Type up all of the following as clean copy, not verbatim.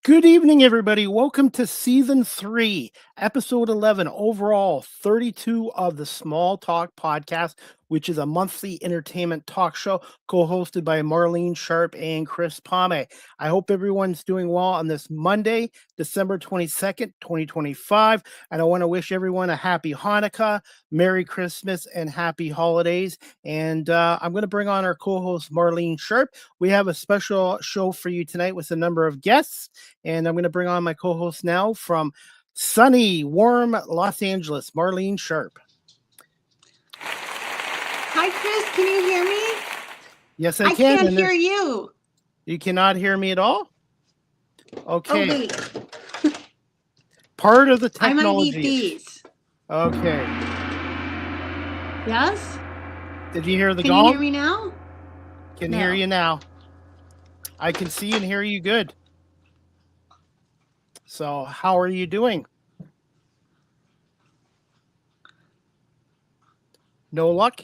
Good evening, everybody. Welcome to Season 3, Episode 11, overall 32 of the Small Talk Podcast, which is a monthly entertainment talk show co-hosted by Marlene Sharp and Chris Pomay. I hope everyone's doing well on this Monday, December 22nd, 2025. And I want to wish everyone a happy Hanukkah, Merry Christmas, and happy holidays. And I'm going to bring on our co-host, Marlene Sharp. We have a special show for you tonight with a number of guests. And I'm going to bring on my co-host now from sunny, warm Los Angeles, Marlene Sharp. Hi, Chris. Can you hear me? Yes, I can. I can't hear you. You cannot hear me at all? Okay. Oh, wait. Part of the I might technology. need these. Okay. Yes? Did you hear the Can gong? you hear me now? Can No. hear you now. I can see and hear you good. So how are you doing? No luck?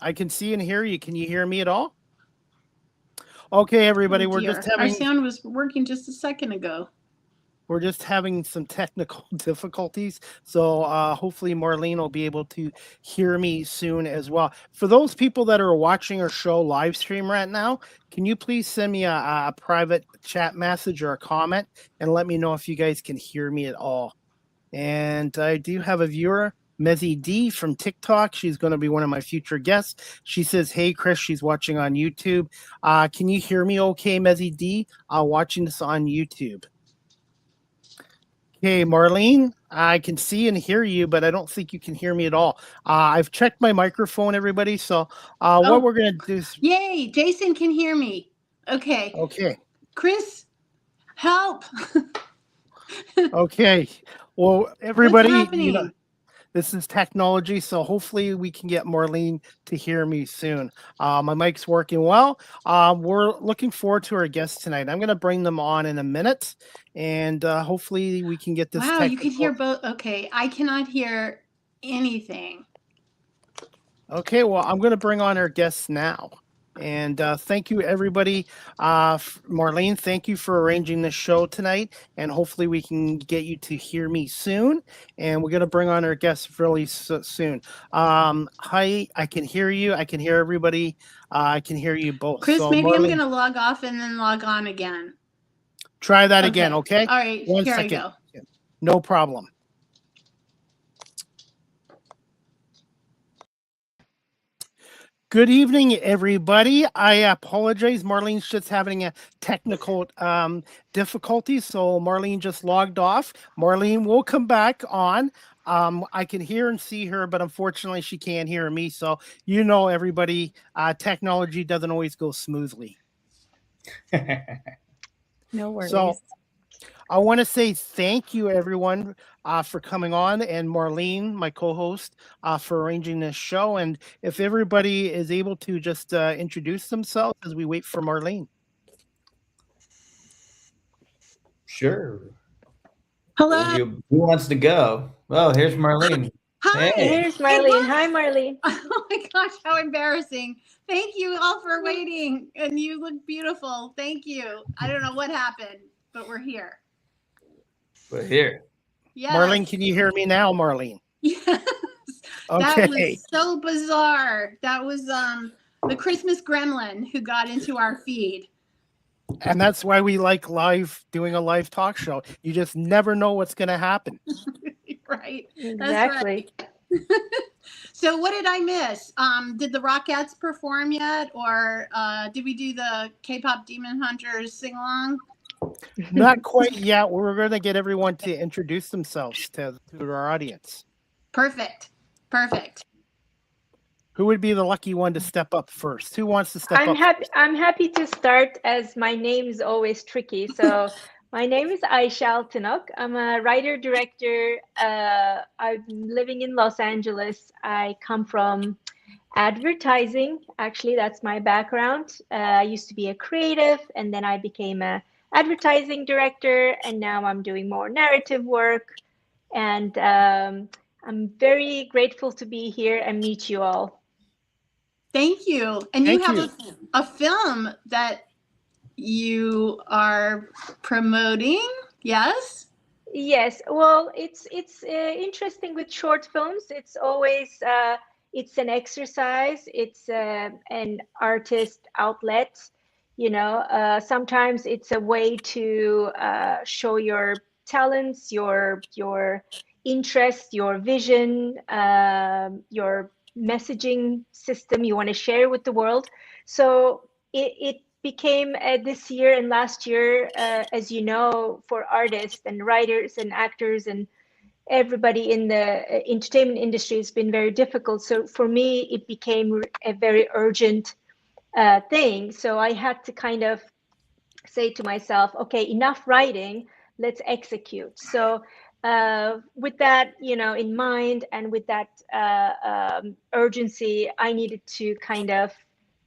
I can see and hear you. Can you hear me at all? Okay, everybody, Oh, we're dear. just having Our sound was working just a second ago. We're just having some technical difficulties. So hopefully Marlene will be able to hear me soon as well. For those people that are watching our show live stream right now, can you please send me a private chat message or a comment and let me know if you guys can hear me at all. And I do have a viewer, Mezzy D from TikTok. She's going to be one of my future guests. She says, hey, Chris, she's watching on YouTube. Can you hear me okay, Mezzy D? Watching this on YouTube. Okay, Marlene, I can see and hear you, but I don't think you can hear me at all. I've checked my microphone, everybody. So what we're going to do is... Yay, Jason can hear me. Okay. Okay. Chris, help. Okay. Well, everybody, What's happening? you know, this is technology, so hopefully we can get Marlene to hear me soon. My mic's working well. We're looking forward to our guests tonight. I'm going to bring them on in a minute, and hopefully we can get this. Wow, you can hear both. Okay, I cannot hear anything. Okay, well, I'm going to bring on our guests now. And thank you, everybody. Marlene, thank you for arranging this show tonight. And hopefully we can get you to hear me soon. And we're going to bring on our guests really soon. Hi, I can hear you. I can hear everybody. I can hear you both. Chris, so, maybe Marlene, I'm going to log off and then log on again. Try that again, okay? All right, One here second. I go. No problem. Good evening, everybody. I apologize. Marlene's just having a technical difficulty, so Marlene just logged off. Marlene will come back on. I can hear and see her, but unfortunately she can't hear me. So you know, everybody, technology doesn't always go smoothly. No worries. So I want to say thank you, everyone, for coming on, and Marlene, my co-host, for arranging this show. And if everybody is able to just introduce themselves as we wait for Marlene. Sure. Hello. Who wants to go? Oh, here's Marlene. Hi. Hey. Here's Marlene. Hi, Marlene. Oh my gosh, how embarrassing. Thank you all for waiting. And you look beautiful. Thank you. I don't know what happened, but we're here. We're here. Yes. Marlene, can you hear me now, Marlene? Yes. Okay. That was so bizarre. That was the Christmas gremlin who got into our feed. And that's why we like doing a live talk show. You just never know what's going to happen. Right. Exactly. That's right. So what did I miss? Did the Rockettes perform yet? Or did we do the K-pop Demon Hunters sing-along? Not quite yet. We're going to get everyone to introduce themselves to our audience. Perfect. Perfect. Who would be the lucky one to step up first? Who wants to step up? I'm happy to start, as my name is always tricky. So my name is Ayşe Altınok. I'm a writer director. I'm living in Los Angeles. I come from advertising. Actually, that's my background. I used to be a creative, and then I became a advertising director, and now I'm doing more narrative work. And I'm very grateful to be here and meet you all. Thank you. And you have a film that you are promoting. Yes. Yes, well, it's interesting with short films. It's always it's an exercise. It's an artist outlet. Sometimes it's a way to show your talents, your interest, your vision, your messaging system you want to share with the world. So it became this year and last year, as you know, for artists and writers and actors and everybody in the entertainment industry, has been very difficult. So for me, it became a very urgent thing. So I had to kind of say to myself, okay, enough writing, let's execute. So with that, in mind, and with that urgency, I needed to kind of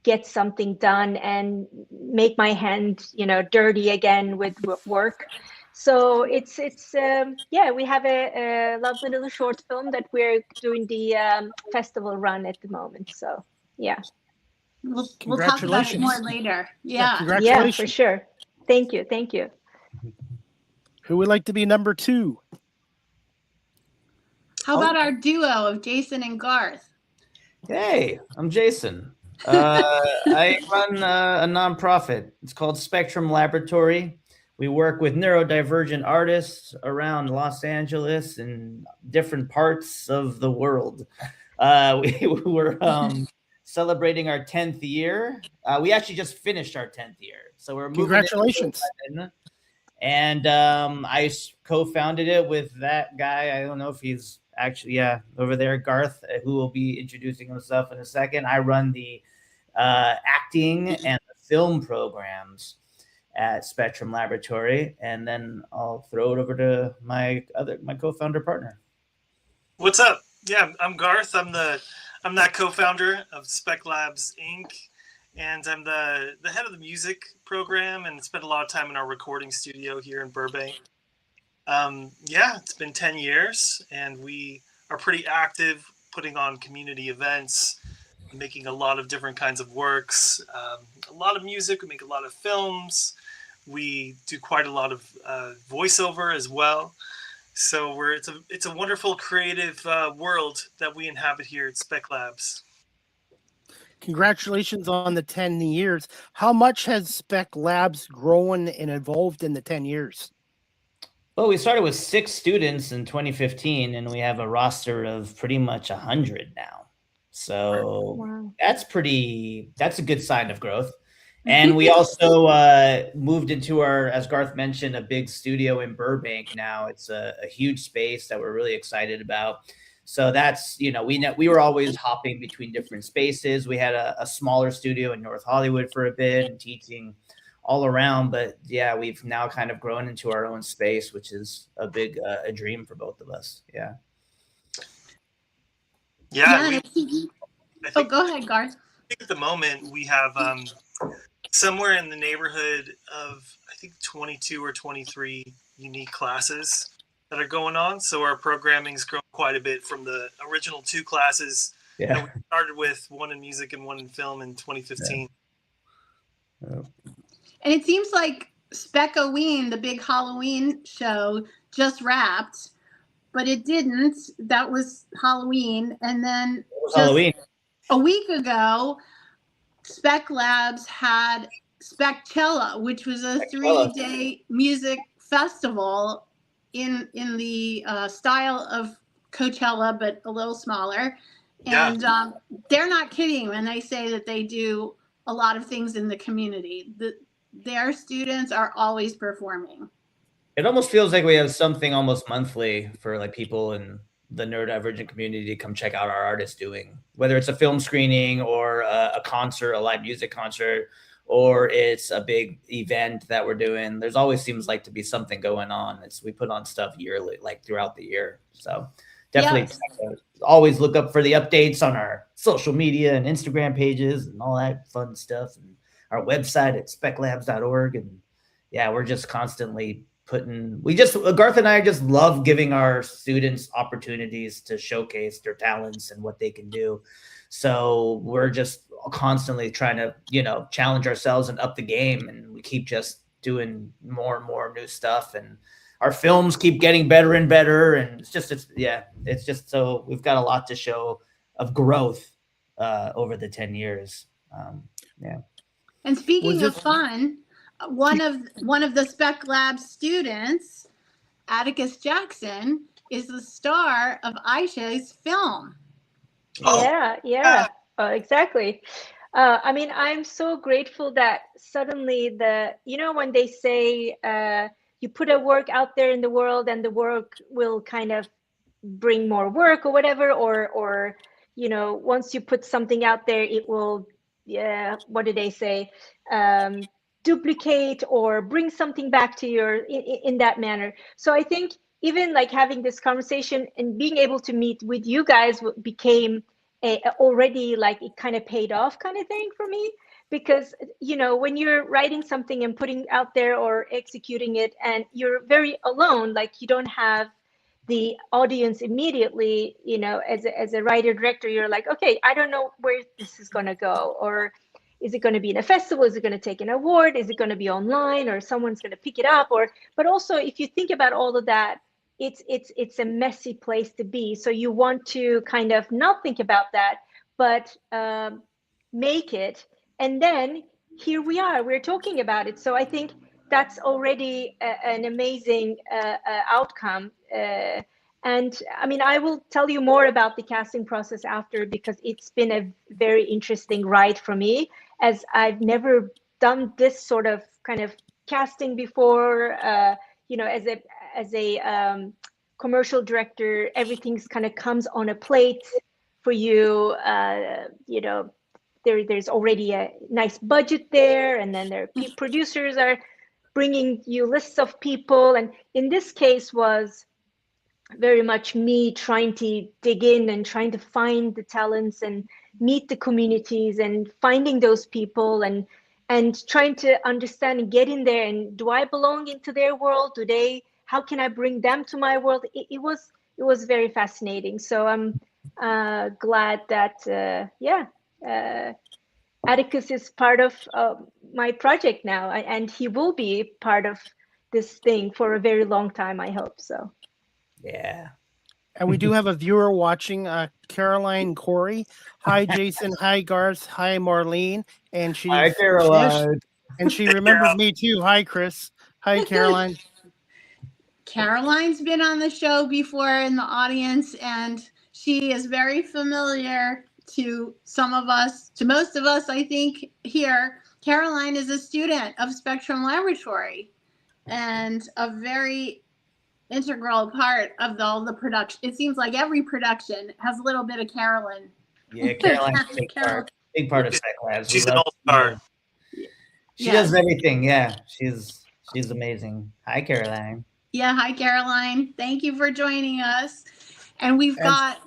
get something done and make my hand, dirty again with work. So it's yeah, we have a lovely little short film that we're doing the festival run at the moment. So yeah. We'll talk about it more later. Yeah. Congratulations. Yeah, for sure. Thank you. Thank you. Who would like to be number 2? How about our duo of Jason and Garth? Hey, I'm Jason. I run a nonprofit. It's called Spectrum Laboratory. We work with neurodivergent artists around Los Angeles and different parts of the world. We were celebrating our 10th year. We actually just finished our 10th year. So we're moving. Congratulations. And I co-founded it with that guy. I don't know if he's actually, over there, Garth, who will be introducing himself in a second. I run the acting and the film programs at Spectrum Laboratory, and then I'll throw it over to my co-founder partner. What's up? Yeah, I'm Garth. I'm that co-founder of Spec Labs Inc. And I'm the head of the music program, and spent a lot of time in our recording studio here in Burbank. Yeah, it's been 10 years, and we are pretty active, putting on community events, making a lot of different kinds of works, a lot of music. We make a lot of films. We do quite a lot of voiceover as well. So it's a wonderful creative world that we inhabit here at Spec Labs. Congratulations on the 10 years. How much has Spec Labs grown and evolved in the 10 years? Well, we started with 6 students in 2015, and we have a roster of pretty much 100 now. So wow. That's a good sign of growth. And we also moved into our, as Garth mentioned, a big studio in Burbank now. It's a huge space that we're really excited about. So that's, we were always hopping between different spaces. We had a smaller studio in North Hollywood for a bit and teaching all around. But yeah, we've now kind of grown into our own space, which is a big a dream for both of us. Yeah. Yeah. Go ahead, Garth. I think at the moment we have somewhere in the neighborhood of, I think, 22 or 23 unique classes that are going on. So our programming's grown quite a bit from the original 2 classes. Yeah. We started with 1 in music and 1 in film in 2015. Yeah. And it seems like Spec-Oween, the big Halloween show, just wrapped, but it didn't. That was Halloween. And then Halloween. A week ago, Spec Labs had Specella, which was a 3-day music festival in the style of Coachella, but a little smaller. And they're not kidding when they say that they do a lot of things in the community. Their students are always performing. It almost feels like we have something almost monthly for like people in the neurodivergent community to come check out our artists doing, whether it's a film screening or a concert, a live music concert, or it's a big event that we're doing. There's always seems like to be something going on. We put on stuff yearly, like throughout the year. So definitely always look up for the updates on our social media and Instagram pages and all that fun stuff, and our website at speclabs.org. And yeah, we're just constantly Garth and I just love giving our students opportunities to showcase their talents and what they can do. So we're just constantly trying to, challenge ourselves and up the game. And we keep just doing more and more new stuff. And our films keep getting better and better. And it's just so we've got a lot to show of growth over the 10 years. Yeah. And speaking of fun, one of the Spec Labs students, Atticus Jackson, is the star of Aisha's film. Yeah, exactly. I mean, I'm so grateful that suddenly when they say you put a work out there in the world and the work will kind of bring more work or whatever, or once you put something out there, it will, what do they say? Duplicate or bring something back to your in that manner. So I think even like having this conversation and being able to meet with you guys became already like it kind of paid off kind of thing for me, because when you're writing something and putting out there or executing it and you're very alone, like you don't have the audience immediately, as a writer director, you're like, okay, I don't know where this is going to go, or is it going to be in a festival? Is it going to take an award? Is it going to be online, or someone's going to pick it up? But also, if you think about all of that, it's a messy place to be. So you want to kind of not think about that, but make it. And then here we are, we're talking about it. So I think that's already an amazing outcome. And I mean, I will tell you more about the casting process after, because it's been a very interesting ride for me, as I've never done this sort of kind of casting before. As a commercial director, everything's kind of comes on a plate for you. There's already a nice budget there, and then producers are bringing you lists of people. And in this case was very much me trying to dig in and trying to find the talents and meet the communities and finding those people and trying to understand and get in there. And do I belong into their world? How can I bring them to my world? It was very fascinating. So I'm glad that, Atticus is part of my project now, and he will be part of this thing for a very long time, I hope so. Yeah. And we do have a viewer watching, Caroline Corey. Hi, Jason. Hi, Garth. Hi, Marlene. And Hi, Caroline. And she remembers me too. Hi, Chris. Hi, Caroline. Caroline's been on the show before in the audience, and she is very familiar to some of us, to most of us, I think, here. Caroline is a student of Spectrum Laboratory and a very integral part of all the production. It seems like every production has a little bit of Carolyn. Yeah, Caroline's a big part of Spec Labs. She's an all-star. She does everything. Yeah, she's amazing. Hi, Caroline. Yeah, hi, Caroline. Thank you for joining us. And we've got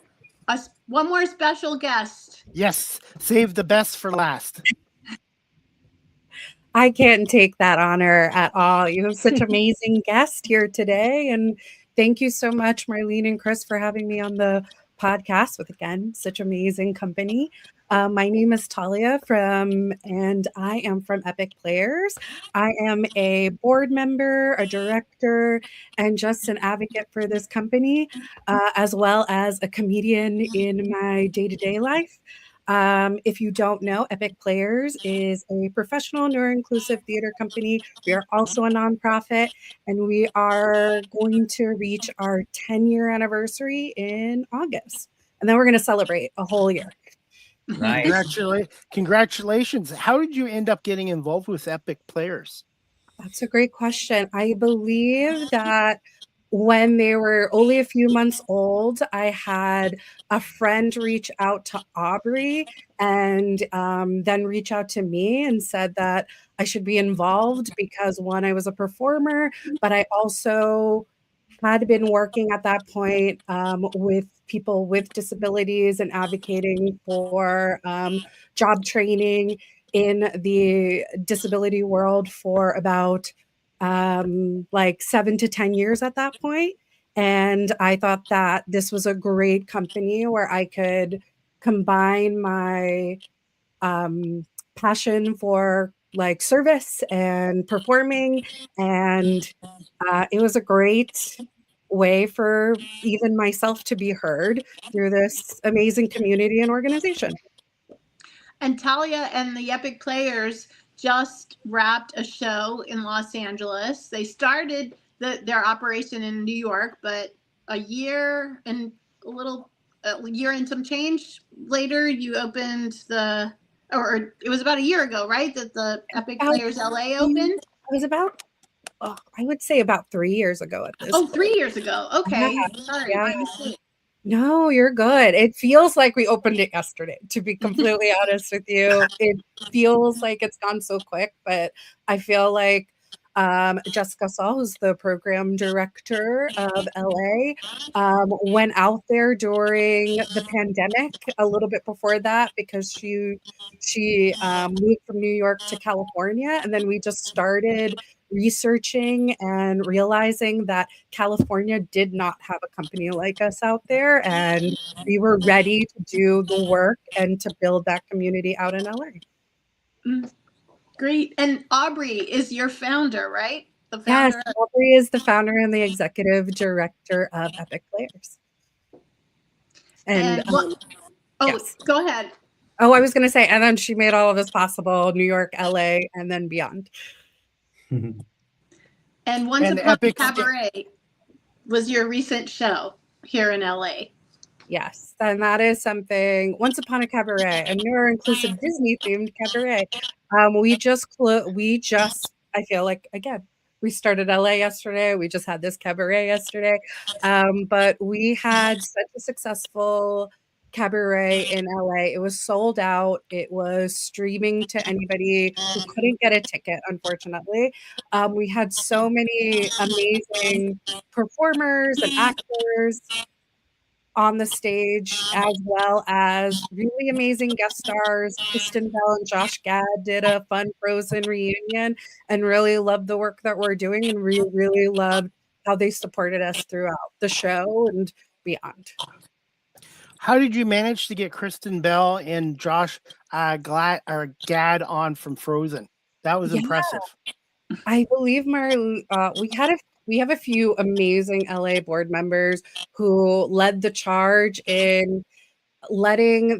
one more special guest. Yes, save the best for last. I can't take that honor at all. You have such amazing guests here today. And thank you so much, Marlene and Chris, for having me on the podcast with, again, such amazing company. My name is Talia and I am from Epic Players. I am a board member, a director, and just an advocate for this company, as well as a comedian in my day-to-day life. If you don't know, Epic Players is a professional neuro-inclusive theater company. We are also a nonprofit, and we are going to reach our 10-year anniversary in August. And then we're going to celebrate a whole year. Nice. Congratulations. How did you end up getting involved with Epic Players? That's a great question. I believe that when they were only a few months old, I had a friend reach out to Aubrey and then reach out to me and said that I should be involved because, one, I was a performer, but I also had been working at that point with people with disabilities and advocating for job training in the disability world for about like 7 to 10 years at that point. And I thought that this was a great company where I could combine my passion for like service and performing, and it was a great way for even myself to be heard through this amazing community and organization. And Talia and the Epic Players just wrapped a show in Los Angeles. They started their operation in New York, but a year and some change later, you opened or it was about a year ago, right? That the Epic Players LA opened? It was about, I would say about 3 years ago at this point. 3 years ago. Okay. Yeah. Sorry, Yeah. my mistake. No, you're good. It feels like we opened it yesterday, to be completely honest with you. It feels like it's gone so quick, but I feel like Jessica Saul, who's the program director of LA, went out there during the pandemic, a little bit before that, because she moved from New York to California, and then we just started researching and realizing that California did not have a company like us out there, and we were ready to do the work and to build that community out in LA. Great. And Aubrey is your founder, right? The Yes, founder. Aubrey is the founder and the executive director of Epic Players. And yes. Go ahead. Oh, I was going to say, and then she made all of this possible, New York, LA, and then beyond. And Once Upon a Cabaret was your recent show here in LA. Yes, and that is something. Once Upon a Cabaret, a neuro-inclusive Disney-themed cabaret. We just, I feel like, again, we started LA yesterday. We just had this cabaret yesterday, but we had such a successful cabaret in LA. It was sold out. It was streaming to anybody who couldn't get a ticket, unfortunately. We had so many amazing performers and actors on the stage, as well as really amazing guest stars. Kristen Bell and Josh Gad did a fun Frozen reunion and really loved the work that we're doing, and we really loved how they supported us throughout the show and beyond. How did you manage to get Kristen Bell and Josh Gad on from Frozen? That was impressive. I believe we have a few amazing LA board members who led the charge in letting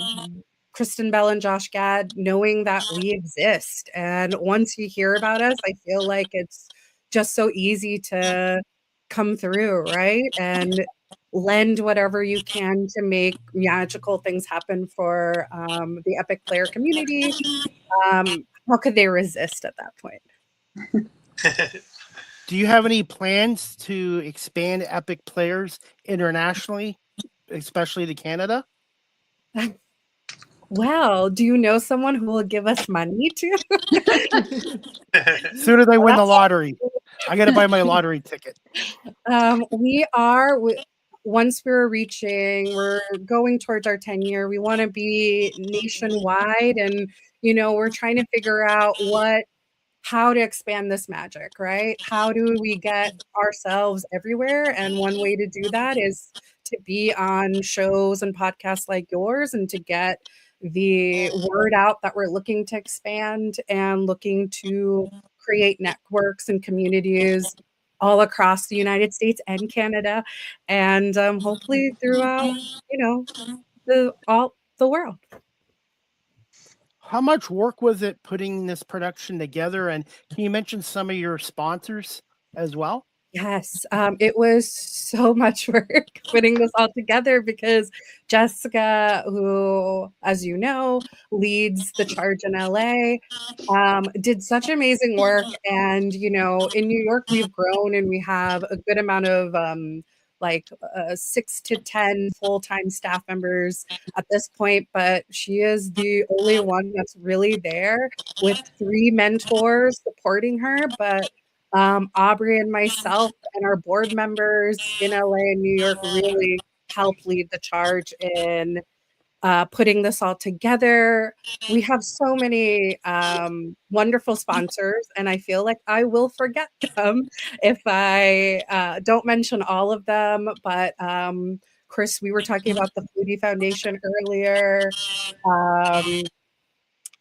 Kristen Bell and Josh Gad knowing that we exist. And once you hear about us, I feel like it's just so easy to come through, right? And lend whatever you can to make magical things happen for the Epic Player community. How could they resist at that point? Do you have any plans to expand Epic Players internationally, especially to Canada? Well, do you know someone who will give us money to? As soon as I win the lottery, I got to buy my lottery ticket. Once we're going towards our 10-year, we want to be nationwide, and we're trying to figure out how to expand this magic, right? How do we get ourselves everywhere? And one way to do that is to be on shows and podcasts like yours, and to get the word out that we're looking to expand and looking to create networks and communities all across the United States and Canada, and hopefully throughout, the world. How much work was it putting this production together? And can you mention some of your sponsors as well? Yes, it was so much work putting this all together, because Jessica, who, as you know, leads the charge in LA, did such amazing work. And, in New York, we've grown and we have a good amount of 6 to 10 full-time staff members at this point, but she is the only one that's really there with 3 mentors supporting her. But Aubrey and myself and our board members in LA and New York really help lead the charge in putting this all together. We have so many wonderful sponsors, and I feel like I will forget them if I don't mention all of them. But Chris, we were talking about the Foodie Foundation earlier,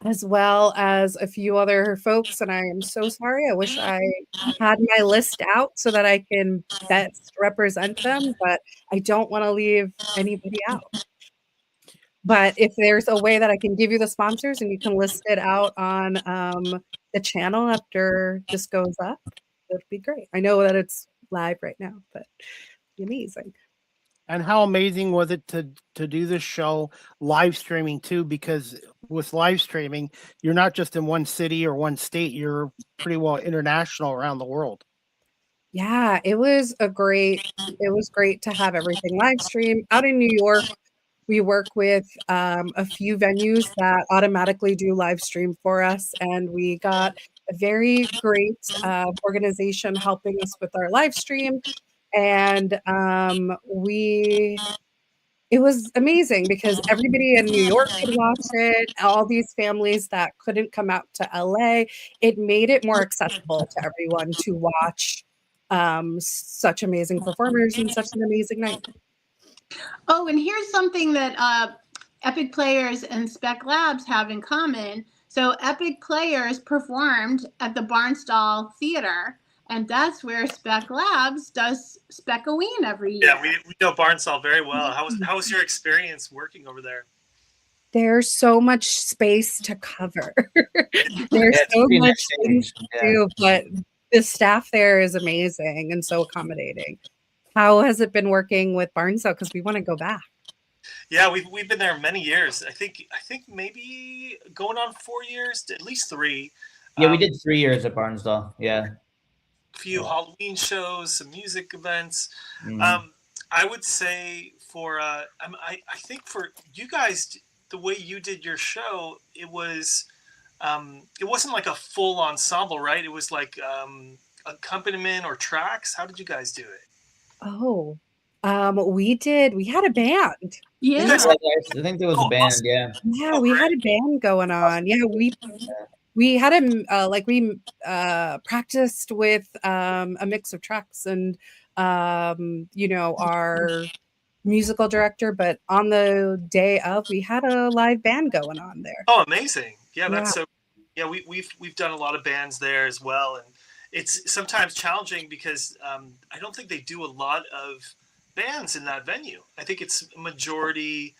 as well as a few other folks. And I am so sorry. I wish I had my list out so that I can best represent them, but I don't want to leave anybody out. But if there's a way that I can give you the sponsors and you can list it out on the channel after this goes up, that'd be great. I know that it's live right now, but it'd be amazing. And how amazing was it to do this show live streaming too? Because with live streaming, you're not just in one city or one state, you're pretty well international around the world. Yeah, it was great to have everything live stream. Out in New York, we work with a few venues that automatically do live stream for us, and we got a very great organization helping us with our live stream. And it was amazing because everybody in New York could watch it. All these families that couldn't come out to LA, it made it more accessible to everyone to watch such amazing performers and such an amazing night. Oh, and here's something that Epic Players and Spec Labs have in common. So Epic Players performed at the Barnstall Theater, and that's where Spec Labs does Spec-Oween every year. Yeah, we know Barnstall very well. How was your experience working over there? There's so much space to cover. There's so much things to do, but the staff there is amazing and so accommodating. How has it been working with Barnstall? Because we want to go back. Yeah, we've been there many years. I think maybe going on 4 years, at least 3. Yeah, we did 3 years at Barnstall. Yeah. Few Halloween shows, some music events. I would say for I think for you guys, the way you did your show, it wasn't like a full ensemble, right? It was like accompaniment or tracks. How did you guys do it? Oh, we had a band. Yeah. I think there was a band. Yeah. Yeah, we had a band going on. Yeah, we had practiced with a mix of tracks and our musical director, but on the day of, we had a live band going on there. Oh, amazing. Yeah, that's so. Yeah, we've done a lot of bands there as well, and it's sometimes challenging because I don't think they do a lot of bands in that venue. I think it's majority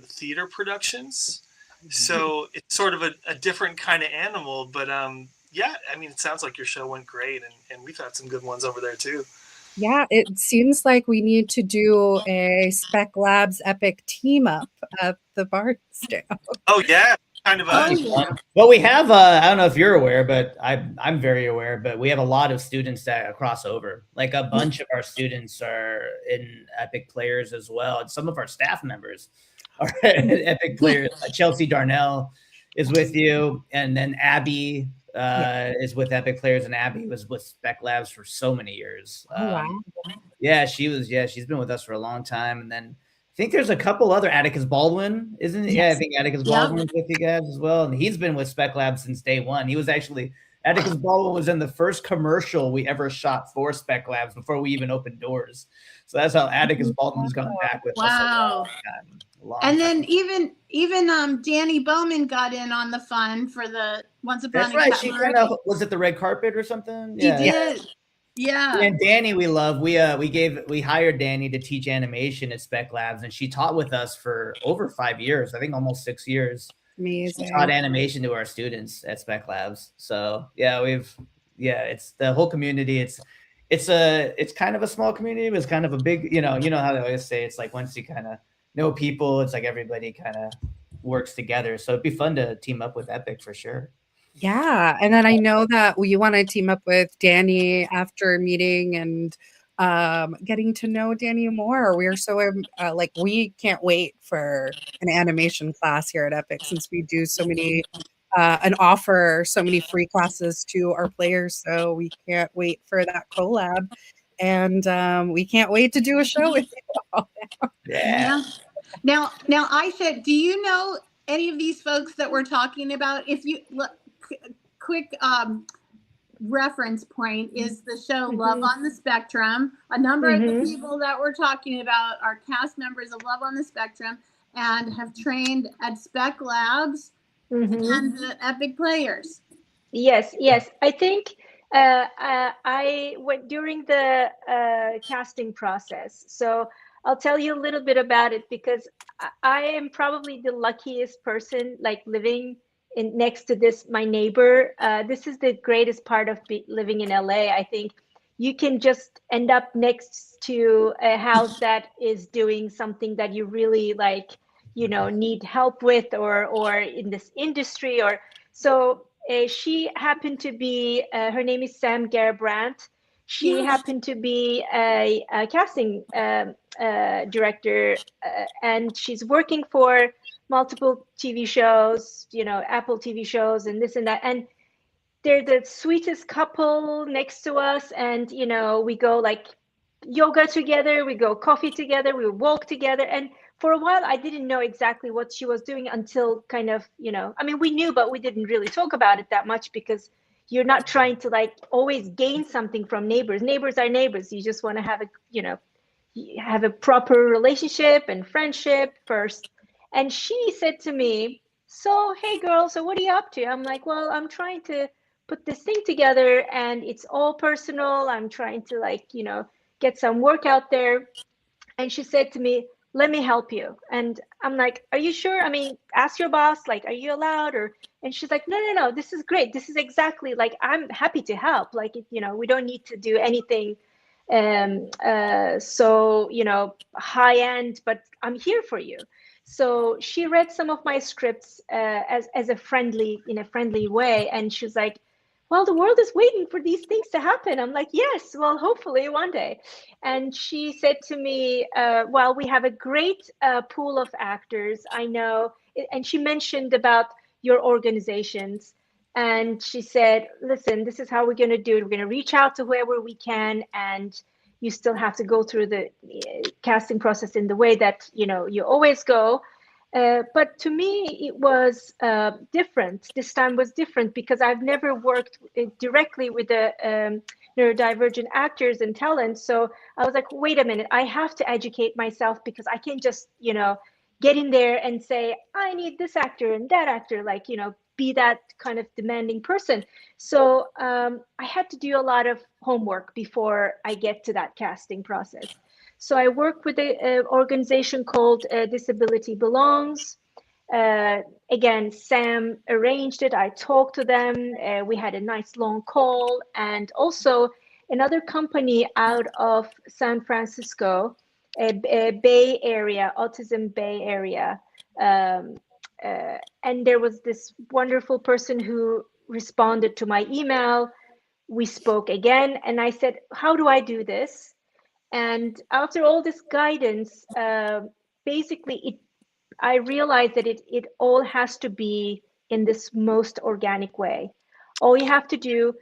theater productions. So it's sort of a different kind of animal, but yeah, I mean, it sounds like your show went great, and we've had some good ones over there too. Yeah, it seems like we need to do a Spec Labs Epic team up at the Barnstall. Oh yeah, kind of Well, we have I don't know if you're aware, but I'm very aware, but we have a lot of students that cross over. Like a bunch of our students are in Epic Players as well, and some of our staff members are Epic Players. Chelsea Darnell is with you, and then Abby is with Epic Players, and Abby was with Spec Labs for so many years. Wow. Yeah, she's been with us for a long time. And then I think there's a couple other, Atticus Baldwin, isn't it? Yes. Yeah, I think Atticus Baldwin's with you guys as well, and he's been with Spec Labs since day one. He was actually Atticus Baldwin was in the first commercial we ever shot for Spec Labs before we even opened doors. So that's how Atticus Baldwin's gone back with us. Wow. And then even Danny Bowman got in on the fun for the Once Upon a Cabaret. That's right. She kind of was it the red carpet or something? She did. Yeah. And Danny, we love. We hired Danny to teach animation at Spec Labs, and she taught with us for over 5 years. I think almost 6 years. Amazing. She taught animation to our students at Spec Labs. So it's the whole community. It's kind of a small community, but it's kind of a big. You know how they always say it's like once you kind of know people, it's like everybody kind of works together. So it'd be fun to team up with Epic for sure. Yeah. And then I know that you want to team up with Danny after meeting and getting to know Danny more. We're so we can't wait for an animation class here at Epic since we do so many and offer so many free classes to our players. So we can't wait for that collab. And we can't wait to do a show with you all. Yeah. Now, Aisha, do you know any of these folks that we're talking about? If you look, quick reference point is the show Love on the Spectrum. A number of the people that we're talking about are cast members of Love on the Spectrum and have trained at Spec Labs and the Epic Players. Yes, I think I went during the casting process. So I'll tell you a little bit about it, because I am probably the luckiest person, like living next to my neighbor. This is the greatest part of living in LA. I think you can just end up next to a house that is doing something that you really like, need help with, or in this industry, or so. She happened to be, her name is Sam Garbrandt. She happened to be a casting director, and she's working for multiple TV shows, Apple TV shows and this and that. And they're the sweetest couple next to us. And, we go like yoga together, we go coffee together, we walk together. And for a while, I didn't know exactly what she was doing until kind of, we knew, but we didn't really talk about it that much, because you're not trying to like always gain something from neighbors. Neighbors are neighbors. You just want to have have a proper relationship and friendship first. And she said to me, so, hey girl, so what are you up to? I'm like, well, I'm trying to put this thing together and it's all personal. I'm trying to like, get some work out there. And she said to me, let me help you. And I'm like, are you sure? Ask your boss, like, are you allowed? And she's like, no, this is great. This is exactly like, I'm happy to help. Like, we don't need to do anything so, high end, but I'm here for you. So she read some of my scripts in a friendly way. And she's like, well, the world is waiting for these things to happen. I'm like, yes, well, hopefully one day. And she said to me, well, we have a great pool of actors, I know. And she mentioned about your organizations. And she said, listen, this is how we're going to do it. We're going to reach out to whoever we can. And you still have to go through the casting process in the way that, you always go. But to me, it was different. This time was different because I've never worked directly with the neurodivergent actors and talent. So I was like, wait a minute, I have to educate myself, because I can't just, get in there and say, I need this actor and that actor, like, be that kind of demanding person. So I had to do a lot of homework before I get to that casting process. So I work with an organization called Disability Belongs. Again, Sam arranged it. I talked to them. We had a nice long call. And also another company out of San Francisco, a Bay Area, Autism Bay Area. And there was this wonderful person who responded to my email. We spoke again. And I said, how do I do this? And after all this guidance, basically, I realized that it all has to be in this most organic way. All you have to do,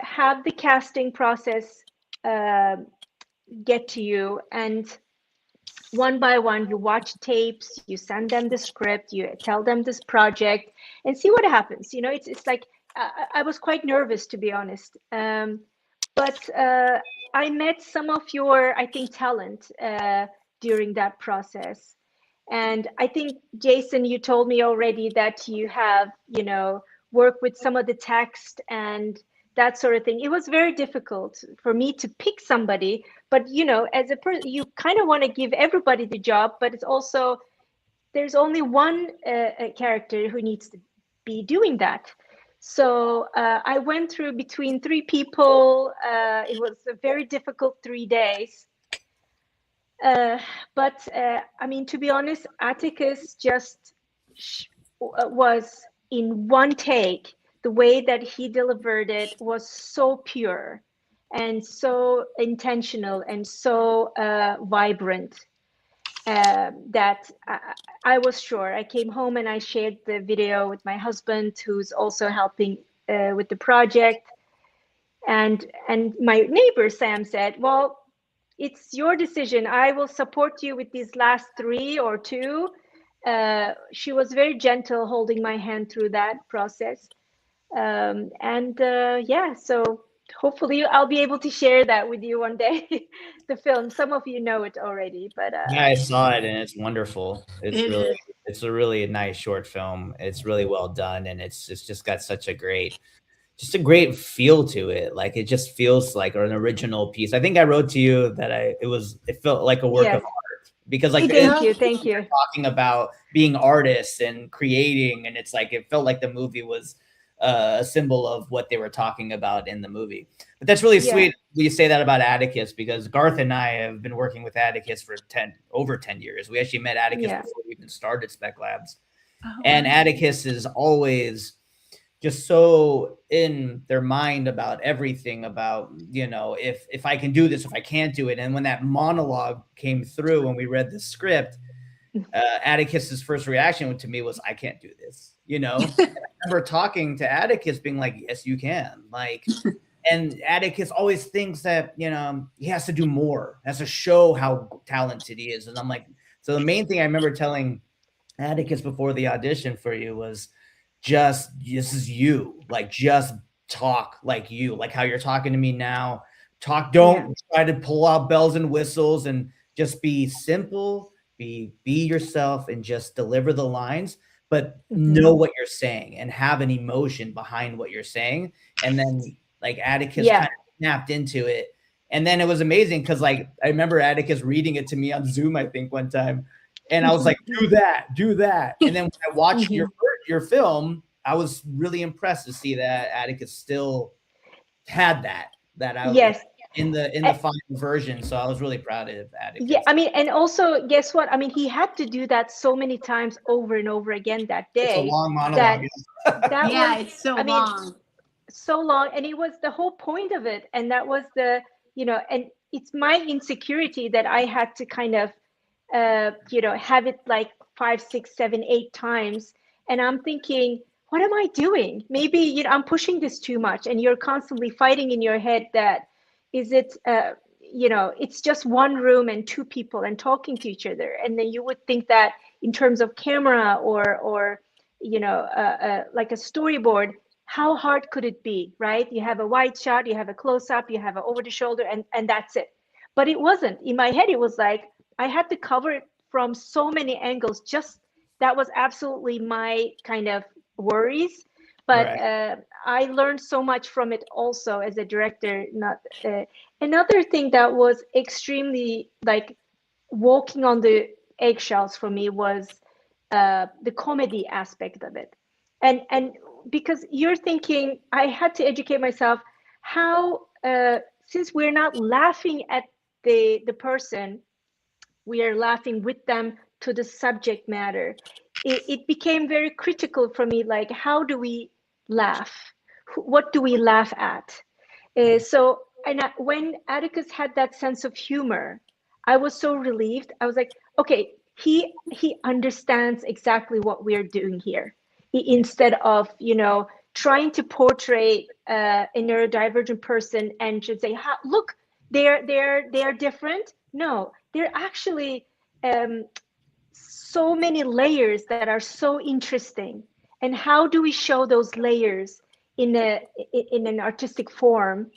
have the casting process get to you, and one by one, you watch tapes, you send them the script, you tell them this project, and see what happens. It's like I was quite nervous, to be honest, but I met some of your, I think, talent during that process. And I think, Jason, you told me already that you have, worked with some of the text and that sort of thing. It was very difficult for me to pick somebody, but, as a person, you kind of want to give everybody the job, but it's also, there's only one character who needs to be doing that. So I went through between 3 people. It was a very difficult 3 days. But to be honest, Atticus just was in one take. The way that he delivered it was so pure and so intentional and so vibrant. That I was sure. I came home and I shared the video with my husband, who's also helping with the project. And my neighbor, Sam, said, well, it's your decision. I will support you with these last 3 or 2. She was very gentle holding my hand through that process. Yeah, so hopefully I'll be able to share that with you one day. The film, some of you know it already, but Yeah, I saw it and it's wonderful. It's It really, is. it's a really nice short film. It's really well done, and it's just got such a great, just a great feel to it. Like it just feels like an original piece. I think I wrote to you that it felt like a work of yes, art because like thank you. talking about being artists and creating, and it's like it felt like the movie was a symbol of what they were talking about in the movie. But that's really sweet you say that about Atticus, because Garth and I have been working with Atticus for over 10 years. We actually met Atticus before we even started Spec Labs. And Atticus is always just so in their mind about everything, about, you know, if I can do this, if I can't do it. And when that monologue came through when we read the script, Atticus's first reaction to me was, I can't do this, you know. I remember talking to Atticus being like, yes, you can. Like, and Atticus always thinks that, you know, he has to do more, has to show how talented he is. And I'm like, so the main thing I remember telling Atticus before the audition for you was, just, this is you, like, just talk like you, like how you're talking to me now. Don't try to pull out bells and whistles, and just be simple, be yourself, and just deliver the lines, but know what you're saying and have an emotion behind what you're saying. And then like Atticus kind of snapped into it. And then it was amazing because like I remember Atticus reading it to me on Zoom, I think one time. And I was like, do that. And then when I watched your film, I was really impressed to see that Atticus still had that out in the final version. So I was really proud of Atticus. Yeah, I mean, and also, guess what? I mean, he had to do that so many times over and over again that day. It's a long monologue. It's so long. So long, and it was the whole point of it. And that was the, you know, and it's my insecurity that I had to kind of you know, have it like 5, 6, 7, 8 times. And I'm thinking, what am I doing? Maybe, you know, I'm pushing this too much. And you're constantly fighting in your head that, is it, you know, it's just one room and 2 people and talking to each other. And then you would think that in terms of camera or you know, like a storyboard, how hard could it be, right? You have a wide shot, you have a close up, you have an over the shoulder, and that's it. But it wasn't. In my head, it was like, I had to cover it from so many angles. Just that was absolutely my kind of worries. But I learned so much from it also as a director. Another thing that was extremely like walking on the eggshells for me was the comedy aspect of it. And because you're thinking, I had to educate myself how, since we're not laughing at the person, we are laughing with them to the subject matter. It became very critical for me, like, how do we laugh? What do we laugh at? So when Atticus had that sense of humor, I was so relieved. I was like, okay, he understands exactly what we're doing here. Instead of, you know, trying to portray a neurodivergent person and just say, look, they're different. No, they're actually so many layers that are so interesting. And how do we show those layers in an artistic form?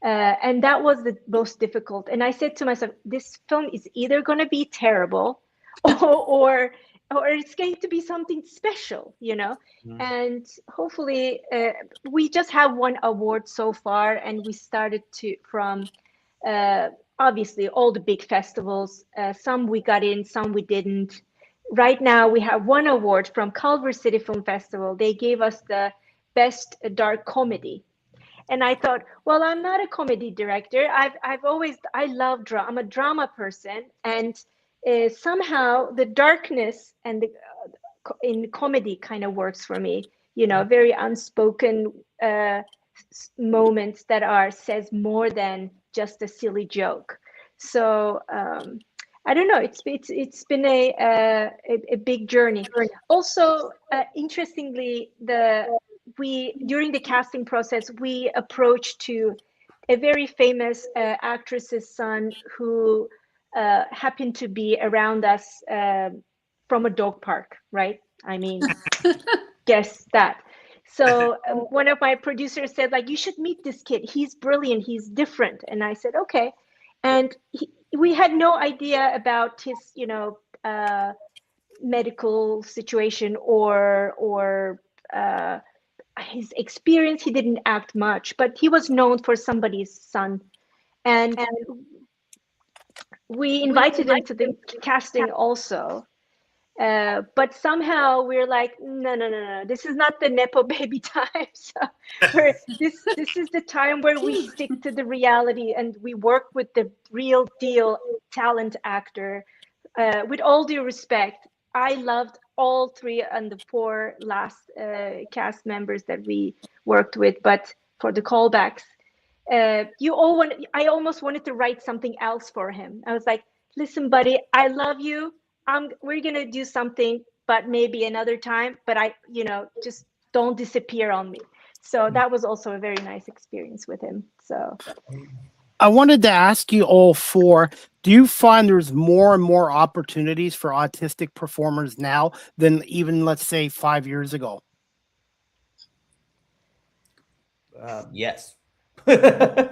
And that was the most difficult. And I said to myself, this film is either going to be terrible or it's going to be something special, you know. And hopefully we just have one award so far, and we started from obviously all the big festivals. Some we got in, some we didn't. Right now we have one award from Culver City Film Festival. They gave us the best dark comedy. And I thought, well, I'm not a comedy director. I love drama. I'm a drama person. And somehow the darkness and in comedy kind of works for me, you know, very unspoken moments that says more than just a silly joke. So I don't know. It's been a big journey. Also, interestingly, during the casting process, we approached to a very famous actress's son who happened to be around us from a dog park, right? I mean, guess that. So one of my producers said, like, you should meet this kid. He's brilliant. He's different. And I said, okay. And we had no idea about his, medical situation or his experience. He didn't act much, but he was known for somebody's son. And we invited him to the casting also. But somehow we're like, no, this is not the Nepo baby time. So this is the time where we stick to the reality and we work with the real deal talent actor. With all due respect, I loved all 3 and the 4 last cast members that we worked with, but for the callbacks, I almost wanted to write something else for him. I was like, listen, buddy, I love you. We're gonna do something, but maybe another time. But just don't disappear on me. So that was also a very nice experience with him. So I wanted to ask you all 4, do you find there's more and more opportunities for autistic performers now than even, let's say, 5 years ago? Yes. I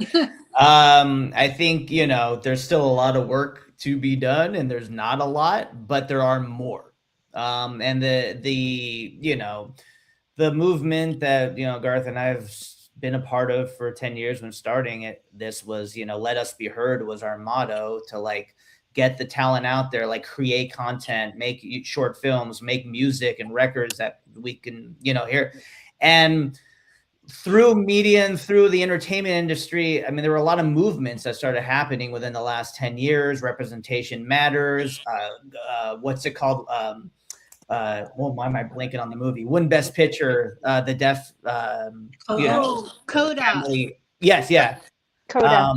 think, there's still a lot of work to be done, and there's not a lot, but there are more. And the movement that, Garth and I have been a part of for 10 years when starting it, this was, let us be heard was our motto, to like get the talent out there, like create content, make short films, make music and records that we can, hear. And through media and through the entertainment industry, I mean, there were a lot of movements that started happening within the last 10 years. Representation matters. What's it called? Why am I blanking on the movie? Win Best Picture, the deaf. Coda. Family. Yes, yeah. Coda.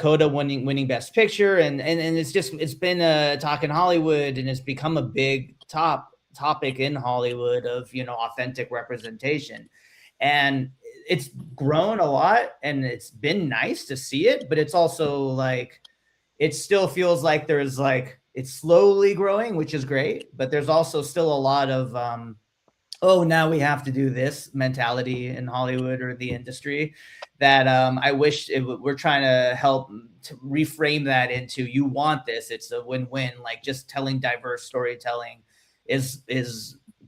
Coda winning Best Picture, and it's been a talk in Hollywood, and it's become a big topic in Hollywood of authentic representation. And it's grown a lot, and it's been nice to see it, but it's also like, it still feels like there's like, it's slowly growing, which is great, but there's also still a lot of, now we have to do this mentality in Hollywood or the industry that I wish we're trying to help to reframe that into, you want this, it's a win-win. Like, just telling diverse storytelling is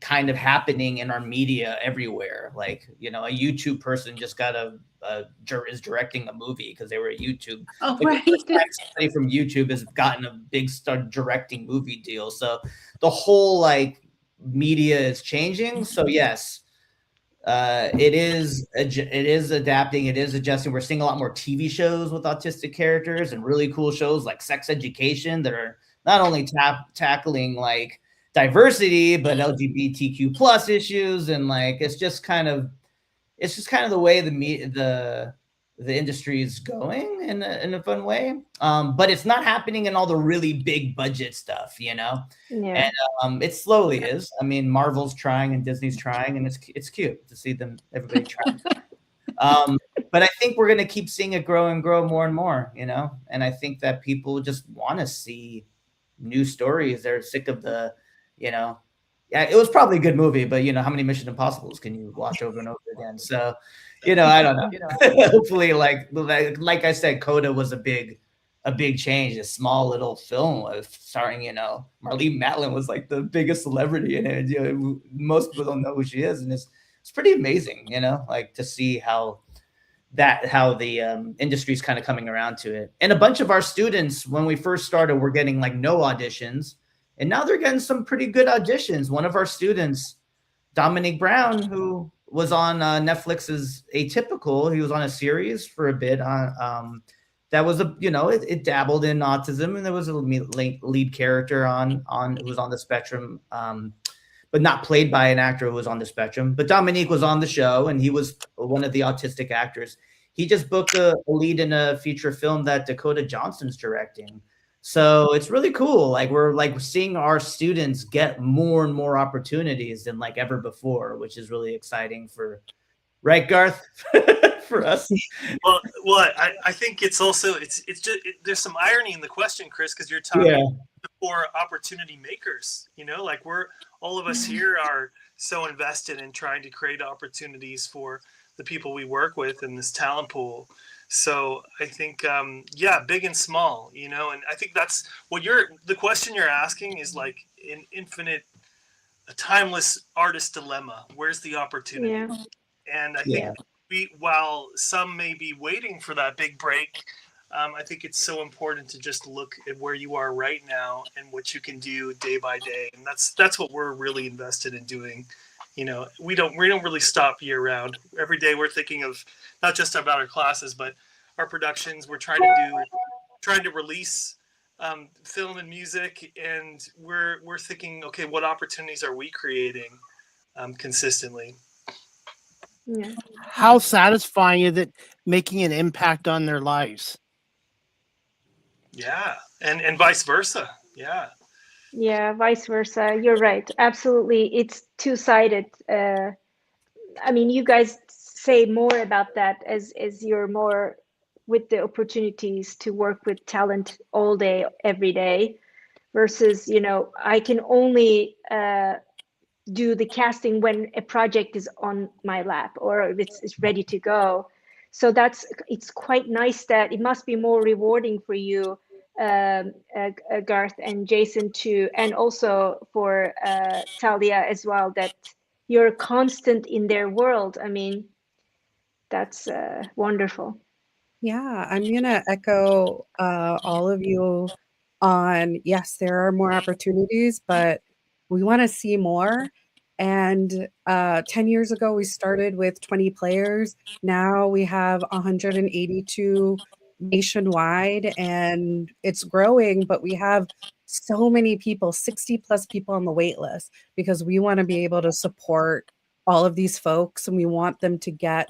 kind of happening in our media everywhere. Like, a YouTube person just got is directing a movie because they were at YouTube. Right. Somebody from YouTube has gotten a big directing movie deal. So the whole like media is changing. So yes, it is adapting. It is adjusting. We're seeing a lot more TV shows with autistic characters and really cool shows like Sex Education that are not only tackling like diversity, but LGBTQ plus issues. And like, it's just kind of the way the industry is going in a fun way. But it's not happening in all the really big budget stuff, Yeah. And it slowly is. I mean, Marvel's trying and Disney's trying, and it's cute to see everybody trying. But I think we're going to keep seeing it grow and grow more and more, and I think that people just want to see new stories. They're sick of the, yeah, it was probably a good movie, but how many Mission Impossibles can you watch over and over again? So, I don't know. Hopefully, like I said, Coda was a big change. A small little film starring, Marlene Matlin was like the biggest celebrity in it. Most people don't know who she is, and it's pretty amazing, like to see how the industry's kind of coming around to it. And a bunch of our students, when we first started, were getting like no auditions. And now they're getting some pretty good auditions. One of our students, Dominique Brown, who was on Netflix's Atypical, he was on a series for a bit on that was it dabbled in autism, and there was a lead character who was on the spectrum, but not played by an actor who was on the spectrum. But Dominique was on the show, and he was one of the autistic actors. He just booked a lead in a feature film that Dakota Johnson's directing. So it's really cool. Like, we're like seeing our students get more and more opportunities than like ever before, which is really exciting right, Garth, for us. Well, I think it's also it's just there's some irony in the question, Chris, because you're talking for opportunity makers. Like, all of us here are so invested in trying to create opportunities for the people we work with in this talent pool. So I think, big and small, and I think that's what the question you're asking is like an infinite, a timeless artist dilemma. Where's the opportunity? Yeah. And I think while some may be waiting for that big break, I think it's so important to just look at where you are right now and what you can do day by day. And that's what we're really invested in doing. We don't really stop year round. Every day we're thinking of not just about our classes, but our productions. We're trying to release film and music, and we're thinking, okay, what opportunities are we creating consistently? Yeah. How satisfying is it making an impact on their lives? Yeah, and vice versa. Yeah. Yeah, vice versa. You're right. Absolutely. It's two-sided. I mean, you guys say more about that as you're more with the opportunities to work with talent all day, every day, versus, I can only do the casting when a project is on my lap or it's ready to go. So it's quite nice that it must be more rewarding for you, Garth and Jason too, and also for Talia as well, that you're constant in their world. I mean, that's wonderful. Yeah, I'm going to echo all of you on, yes, there are more opportunities, but we want to see more. And 10 years ago, we started with 20 players. Now we have 182 nationwide, and it's growing, but we have so many people, 60 plus people on the wait list, because we want to be able to support all of these folks, and we want them to get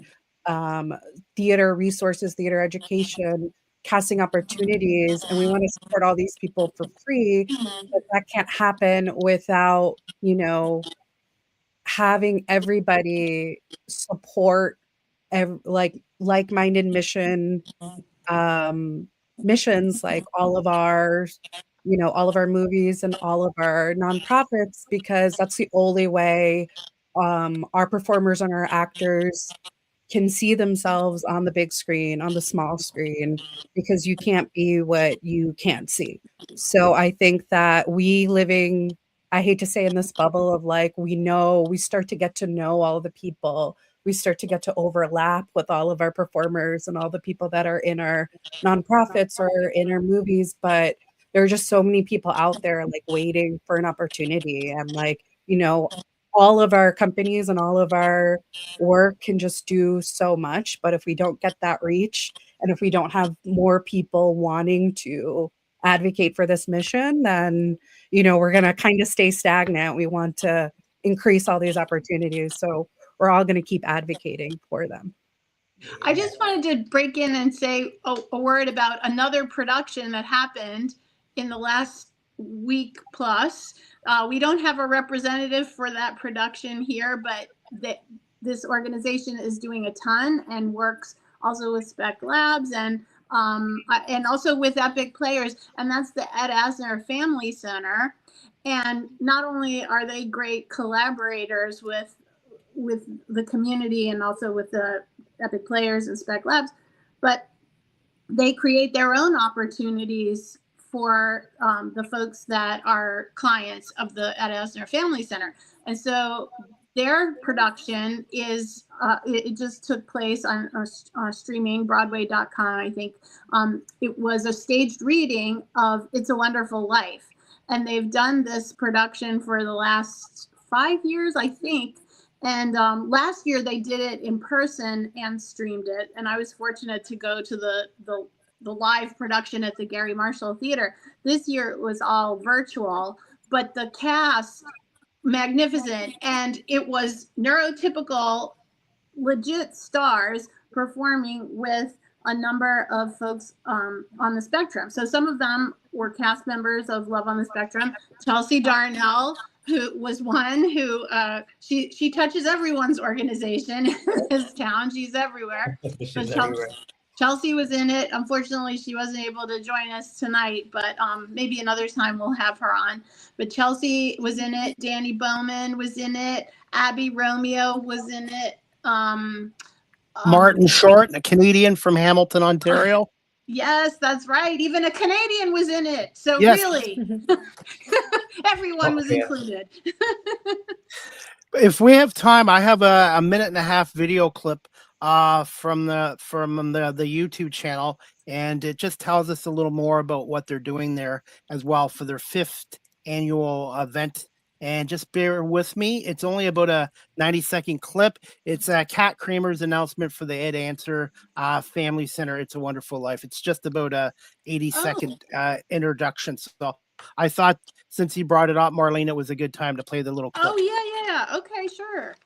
theater resources, theater education, casting opportunities, and we want to support all these people for free. But that can't happen without, having everybody support like-minded missions, like all of our movies and all of our nonprofits, because that's the only way our performers and our actors can see themselves on the big screen, on the small screen, because you can't be what you can't see. So I think that I hate to say, in this bubble of like, we start to get to know all the people. We start to get to overlap with all of our performers and all the people that are in our nonprofits or in our movies. But there are just so many people out there like waiting for an opportunity. And like, all of our companies and all of our work can just do so much. But if we don't get that reach, and if we don't have more people wanting to advocate for this mission, then, we're going to kind of stay stagnant. We want to increase all these opportunities. So we're all going to keep advocating for them. I just wanted to break in and say a word about another production that happened in the last week plus. We don't have a representative for that production here, but this organization is doing a ton and works also with Spec Labs and also with Epic Players, and that's the Ed Asner Family Center. And not only are they great collaborators with the community and also with the Epic Players and Spec Labs, but they create their own opportunities for the folks that are clients of the Ed Asner Family Center. And so their production is, it just took place on streaming, Broadway.com, I think. It was a staged reading of It's a Wonderful Life. And they've done this production for the last 5 years, I think. And last year they did it in person and streamed it. And I was fortunate to go to the live production at the Gary Marshall Theater. This year it was all virtual, but the cast, magnificent. And it was neurotypical, legit stars performing with a number of folks on the spectrum. So some of them were cast members of Love on the Spectrum. Chelsea Darnell, who was one who she touches everyone's organization in this town. She's everywhere. She's so everywhere. Chelsea was in it. Unfortunately, she wasn't able to join us tonight, but maybe another time we'll have her on. But Chelsea was in it. Danny Bowman was in it. Abby Romeo was in it. Martin Short, a Canadian from Hamilton, Ontario. Yes, that's right. Even a Canadian was in it. So Yes. really, everyone was included. If we have time, I have a 1.5-minute video clip from the YouTube channel, and it just tells us a little more about what they're doing there as well for their 5th annual event. And just bear with me. It's only about a 90-second clip. It's Kat Kramer's announcement for the Ed Asner Family Center. It's a Wonderful Life. It's just about a 80-second introduction. So I thought, since you brought it up, Marlene, it was a good time to play the little clip. Oh, yeah. Okay, sure.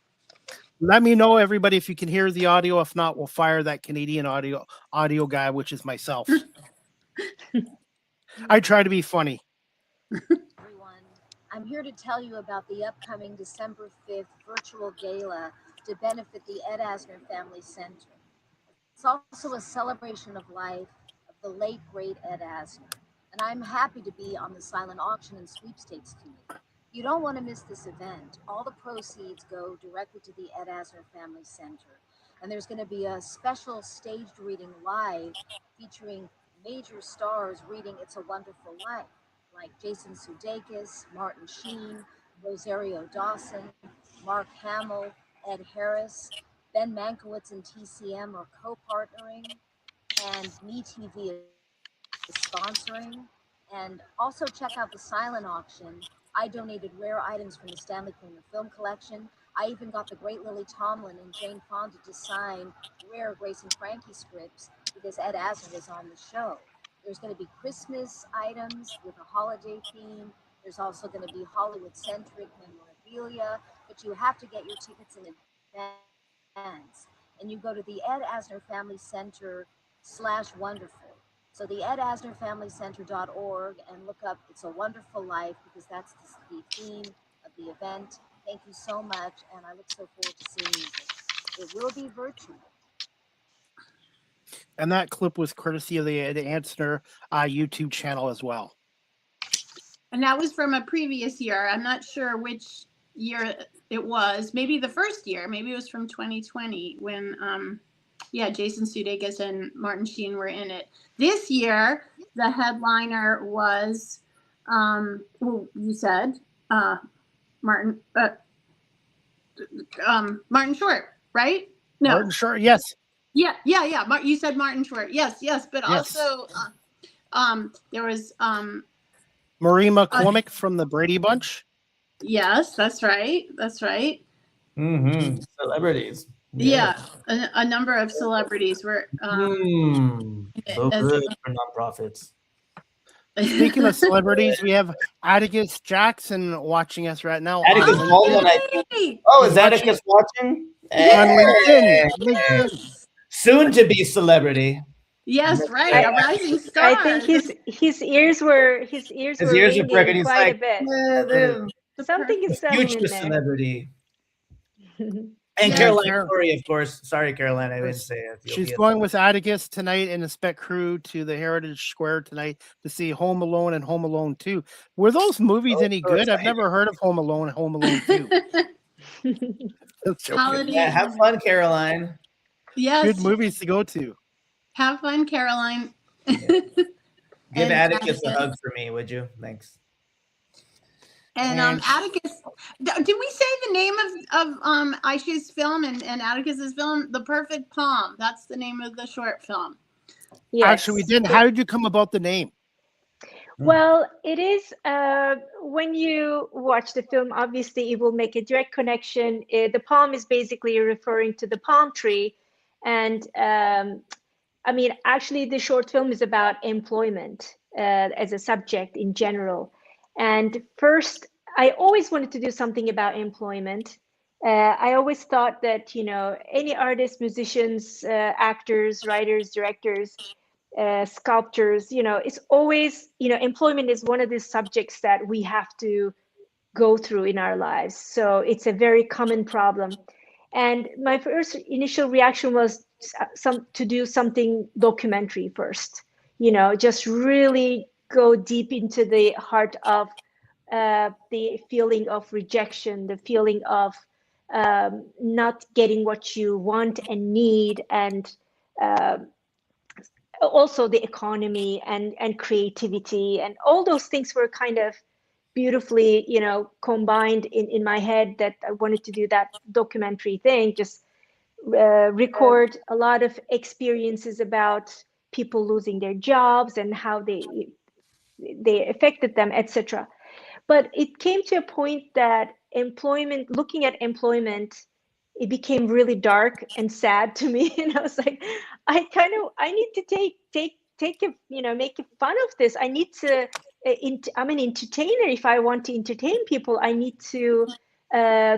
Let me know, everybody, if you can hear the audio. If not, we'll fire that Canadian audio guy, which is myself. I try to be funny. Everyone, I'm here to tell you about the upcoming December 5th virtual gala to benefit the Ed Asner Family Center. It's also a celebration of life of the late, great Ed Asner. And I'm happy to be on the silent auction and sweepstakes committee. You don't want to miss this event. All the proceeds go directly to the Ed Asner Family Center. And there's going to be a special staged reading live featuring major stars reading It's a Wonderful Life, like Jason Sudeikis, Martin Sheen, Rosario Dawson, Mark Hamill, Ed Harris, Ben Mankiewicz and TCM are co-partnering, and MeTV is sponsoring. And also check out the silent auction. I donated rare items from the Stanley Kramer Film Collection. I even got the great Lily Tomlin and Jane Fonda to sign rare Grace and Frankie scripts because Ed Asner is on the show. There's going to be Christmas items with a holiday theme. There's also going to be Hollywood-centric memorabilia, but you have to get your tickets in advance. And you go to the Ed Asner Family Center /wonderful. So the edasnerfamilycenter.org and look up It's a Wonderful Life because that's the theme of the event. Thank you so much, and I look so forward to seeing you there. It will be virtual. And that clip was courtesy of the Ed Asner YouTube channel as well. And that was from a previous year. I'm not sure which year it was. Maybe the first year. Maybe it was from 2020 when, Jason Sudeikis and Martin Sheen were in it. This year, the headliner was, you said, Martin Short, right? No. Martin Short, yes. Yeah. You said Martin Short. Yes. But yes. Also, there was Marie McCormick from the Brady Bunch. Yes, that's right. Mm-hmm. Celebrities. Yeah, a number of celebrities were. So good for nonprofits. Speaking of celebrities, we have Atticus Jackson watching us right now. Atticus Baldwin, I think. Oh, is Atticus watching? On LinkedIn. Soon to be celebrity. Yes, right. A rising star. I think his ears were ringing quite a bit. Something is selling Future in there. celebrity. And Caroline Corey, of course. Sorry, Caroline, I didn't say it. She's going with Atticus tonight and the Spec crew to the Heritage Square tonight to see Home Alone and Home Alone 2. Were those movies any good? I've never heard of Home Alone and Home Alone 2. Yeah, have fun, Caroline. Yes. Good movies to go to. Have fun, Caroline. Give Atticus a hug for me, would you? Thanks. And Atticus, did we say the name of Aisha's film and Atticus's film? The Perfect Palm. That's the name of the short film. Yes. Actually, we didn't. How did you come about the name? Well, it is when you watch the film, obviously it will make a direct connection. The palm is basically referring to the palm tree. And actually the short film is about employment as a subject in general. And first, I always wanted to do something about employment. I always thought that, any artists, musicians, actors, writers, directors, sculptors, it's always, employment is one of the subjects that we have to go through in our lives. So it's a very common problem. And my first initial reaction was to do something documentary first, just really go deep into the heart of the feeling of rejection, the feeling of not getting what you want and need, and also the economy and creativity, and all those things were kind of beautifully, combined in my head, that I wanted to do that documentary thing, just record a lot of experiences about people losing their jobs and how they affected them, etc. But it came to a point that looking at employment, it became really dark and sad to me. And I was like, I need to take make fun of this. I need to, I'm an entertainer. If I want to entertain people, I need to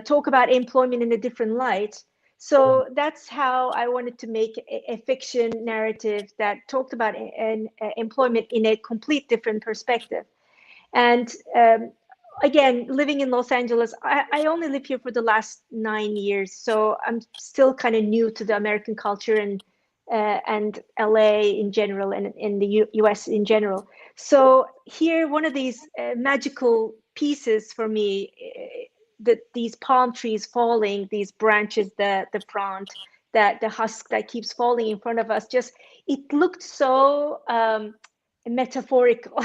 talk about employment in a different light. So that's how I wanted to make a fiction narrative that talked about employment in a complete different perspective. And again, living in Los Angeles, I only live here for the last 9 years, so I'm still kind of new to the American culture and LA in general, and in the US in general. So here, one of these magical pieces for me, that these palm trees falling, these branches, the front, that the husk that keeps falling in front of us, just, it looked so metaphorical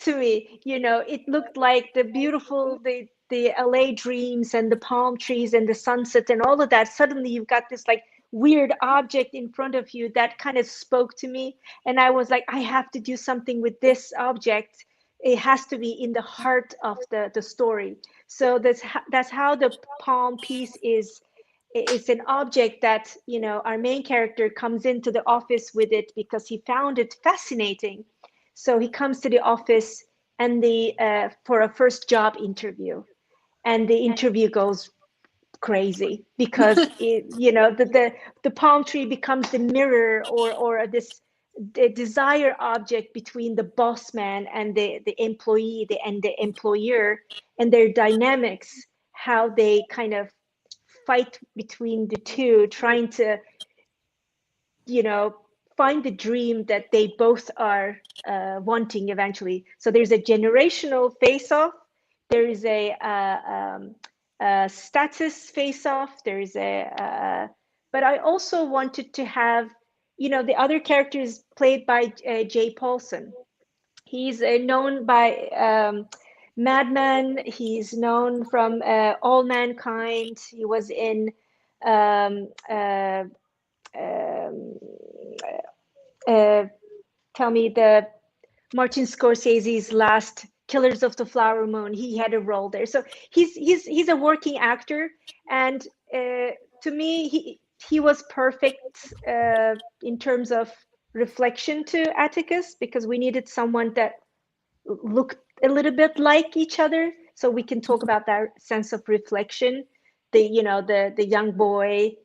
to me. It looked like the beautiful, the LA dreams and the palm trees and the sunset and all of that. Suddenly you've got this like weird object in front of you that kind of spoke to me, and I was like, I have to do something with this object. It has to be in the heart of the story. So that's how the palm piece is. It's an object that, our main character comes into the office with it because he found it fascinating. So he comes to the office and for a first job interview, and the interview goes crazy because the palm tree becomes the mirror, or this the desire object between the boss man and the employee, and the employer, and their dynamics, how they kind of fight between the two, trying to find the dream that they both are wanting eventually. So there's a generational face-off, there is a status face-off, there is but I also wanted to have, the other character is played by Jay Paulson. He's known by Mad Men. He's known from All Mankind. He was in tell me, the Martin Scorsese's last Killers of the Flower Moon. He had a role there. So he's a working actor, and to me he was perfect in terms of reflection to Atticus, because we needed someone that looked a little bit like each other, so we can talk about that sense of reflection. The young boy,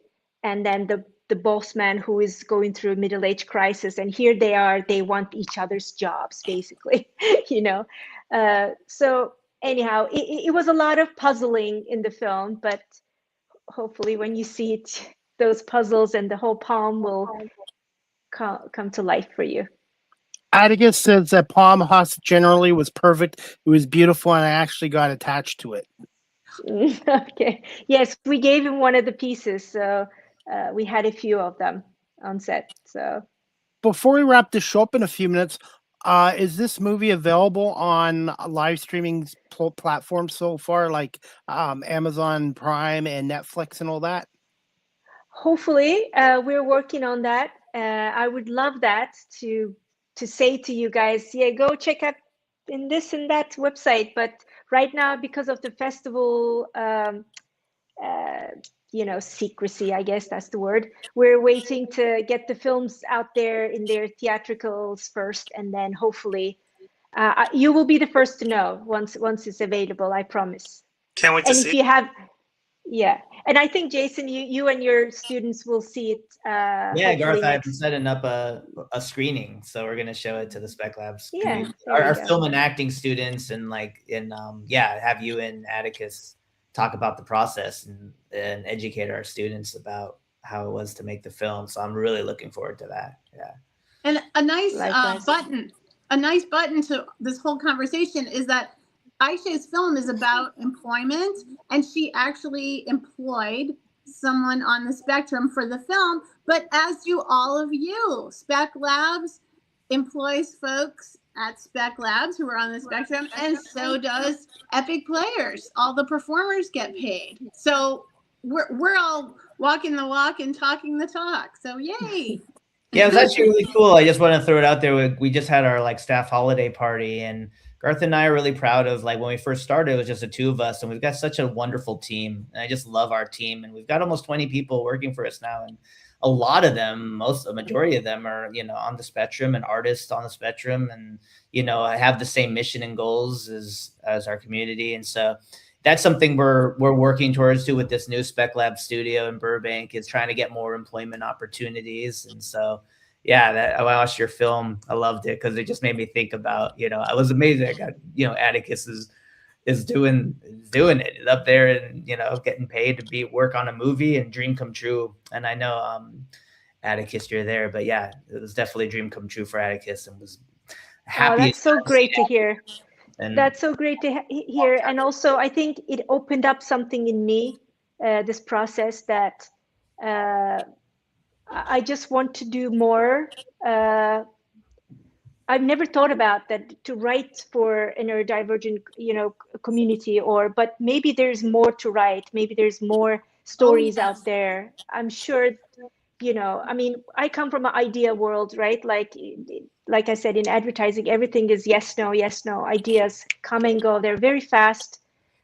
and then the boss man who is going through a middle-age crisis, and here they want each other's jobs, basically. So anyhow, it was a lot of puzzling in the film, but hopefully when you see it, those puzzles and the whole palm will come to life for you. Atticus says that palm husk generally was perfect. It was beautiful, and I actually got attached to it. Okay. Yes, we gave him one of the pieces, so we had a few of them on set. So before we wrap this show up in a few minutes, is this movie available on live streaming platforms so far, like Amazon Prime and Netflix and all that? Hopefully, we're working on that. I would love that to say to you guys, yeah, go check out in this and that website. But right now, because of the festival, secrecy, I guess that's the word, we're waiting to get the films out there in their theatricals first, and then hopefully you will be the first to know once it's available, I promise. Can't wait to see. If you have, and I think, Jason, you and your students will see it. Yeah, Garth, I've been setting up a screening, so we're gonna show it to the Spec Labs. Yeah, our film and acting students, and have you and Atticus talk about the process and educate our students about how it was to make the film. So I'm really looking forward to that. Yeah. And a nice Likewise. button to this whole conversation is that Aisha's film is about employment, and she actually employed someone on the spectrum for the film, but as do all of you. Spec Labs employs folks at Spec Labs who are on the spectrum, and so does Epic Players. All the performers get paid. So we're all walking the walk and talking the talk. So yay. Yeah, it was actually really cool. I just want to throw it out there. We just had our like staff holiday party, and Garth and I are really proud of, like, when we first started, it was just the two of us, and we've got such a wonderful team. And I just love our team, and we've got almost 20 people working for us now. And a lot of them, a majority of them are, on the spectrum and artists on the spectrum, and, have the same mission and goals as our community. And so that's something we're working towards too with this new Spec Lab studio in Burbank, is trying to get more employment opportunities. And so, yeah, I watched your film. I loved it because it just made me think about, I was amazed. I got, Atticus is doing it up there and, getting paid to work on a movie and dream come true. And I know, Atticus, you're there, but yeah, it was definitely a dream come true for Atticus, and was happy. Oh, that's so great to hear. And That's so great to hear. And also, I think it opened up something in me, this process, that I just want to do more. I've never thought about that, to write for a neurodivergent, community, but maybe there's more to write. Maybe there's more stories out there. I'm sure, I come from an idea world, right? Like I said, in advertising, everything is yes, no, ideas come and go. They're very fast.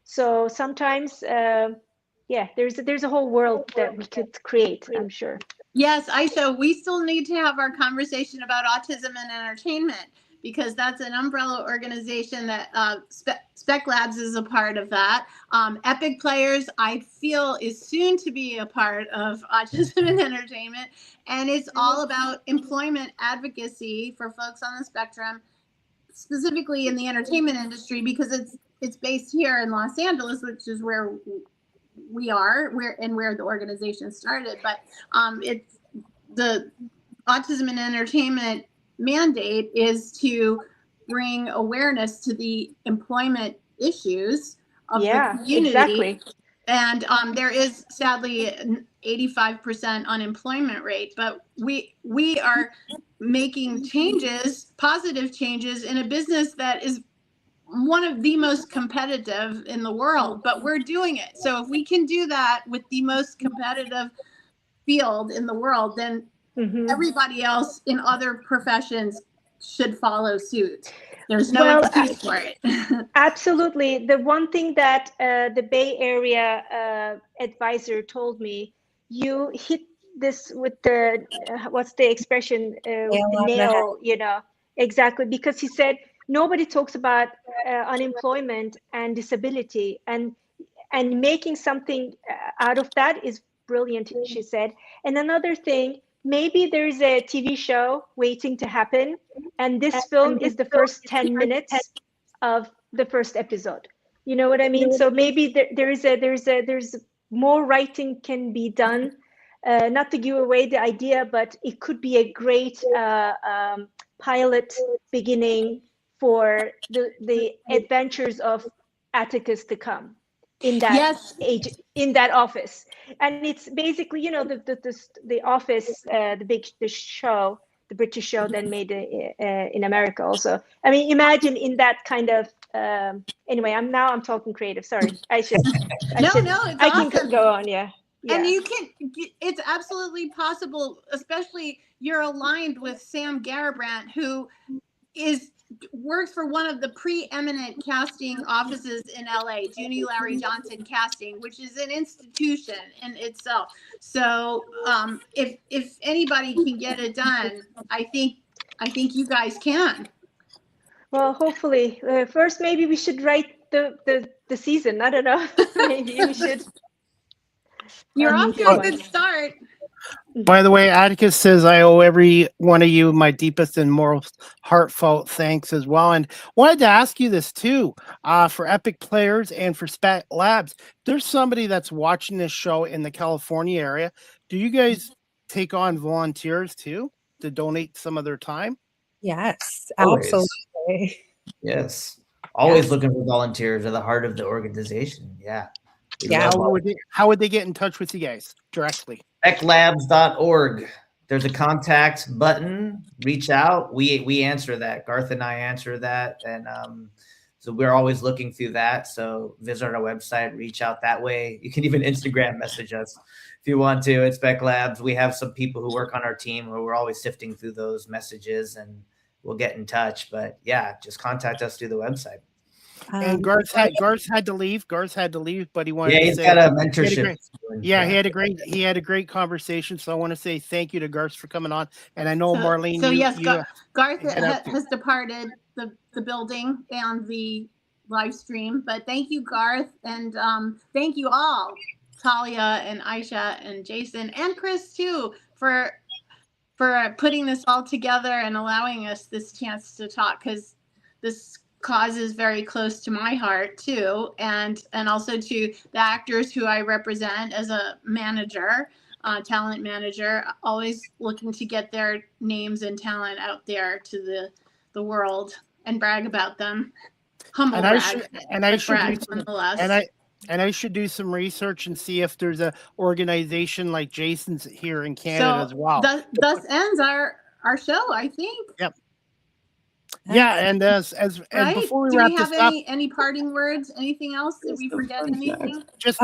So sometimes, there's a whole world that we could create, I'm sure. Yes, Aisha, we still need to have our conversation about autism and entertainment, because that's an umbrella organization that Spec Labs is a part of that. Epic Players, I feel, is soon to be a part of autism and entertainment. And it's all about employment advocacy for folks on the spectrum, specifically in the entertainment industry, because it's based here in Los Angeles, which is where we are, where the organization started. But it's the autism and entertainment mandate is to bring awareness to the employment issues of the community. Exactly. And there is sadly an 85% unemployment rate, but we are making changes, positive changes, in a business that is one of the most competitive in the world, but we're doing it. So if we can do that with the most competitive field in the world, then everybody else in other professions should follow suit. There's no excuse for it. Absolutely. The one thing that the Bay Area advisor told me, you hit this with the, what's the expression? Nail, exactly. Because he said, nobody talks about unemployment and disability, and making something out of that is brilliant, she said. And another thing, maybe there's a TV show waiting to happen, and this film is the first 10 minutes of the first episode. You know what I mean? So maybe there's more writing can be done. Not to give away the idea, but it could be a great pilot beginning for the adventures of Atticus to come in that age, in that office. And it's basically, the office, the show, the British show that made it in America also. I mean, imagine in that kind of, anyway, I'm talking creative. Sorry, I can go on. Yeah. And it's absolutely possible, especially you're aligned with Sam Garabrandt, who works for one of the preeminent casting offices in LA, Junie Larry Johnson Casting, which is an institution in itself. So if anybody can get it done, I think you guys can. Well, hopefully. First, maybe we should write the season. I don't know. Maybe we should. You're off to a good start. By the way, Atticus says I owe every one of you my deepest and most heartfelt thanks as well. And wanted to ask you this too, for Epic Players and for Spec Labs. There's somebody that's watching this show in the California area. Do you guys take on volunteers too to donate some of their time? Yes, Always. absolutely. Yes. Always Yes. looking for volunteers at the heart of the organization. Yeah. We Yeah. love How would they get in touch with you guys directly? speclabs.org. There's a contact button. Reach out. We answer that. Garth and I answer that, and so we're always looking through that. So visit our website. Reach out that way. You can even Instagram message us if you want to. At Spec Labs, we have some people who work on our team who we're always sifting through those messages, and we'll get in touch. But yeah, just contact us through the website. And Garth had to leave. Garth had to leave, but he wanted Yeah, to he's say got a mentorship. he had a great conversation. So I want to say thank you to Garth for coming on. And I know Marlene. So yes, you Garth head out to- has departed the building and the live stream, but thank you, Garth, and thank you all, Talia and Aisha and Jason and Chris too, for putting this all together and allowing us this chance to talk, because this cause is very close to my heart too, and also to the actors who I represent as a manager, talent manager, always looking to get their names and talent out there to the world and brag about them. Humble brag. I should do some research and see if there's a organization like Jason's here in Canada as well. Thus ends our show, I think. Yep. Yeah, and as right? before we Do wrap we have this up, any parting words? Anything else? Did we forget anything? just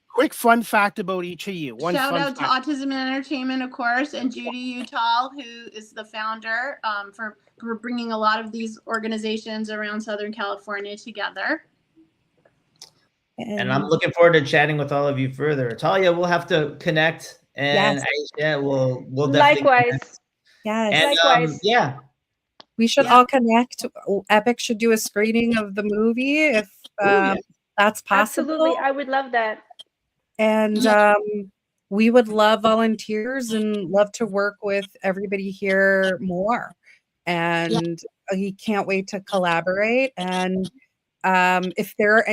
quick fun fact about each of you. Shout out to Autism and Entertainment, of course, and Judy Utall, who is the founder, for bringing a lot of these organizations around Southern California together. And I'm looking forward to chatting with all of you further. Talia, we'll have to connect, and Aisha, we'll definitely likewise. Connect. Yes. And, likewise. Yeah. We should all connect. Epic should do a screening of the movie if that's possible. Absolutely. I would love that. And we would love volunteers and love to work with everybody here more. And we can't wait to collaborate. And if there's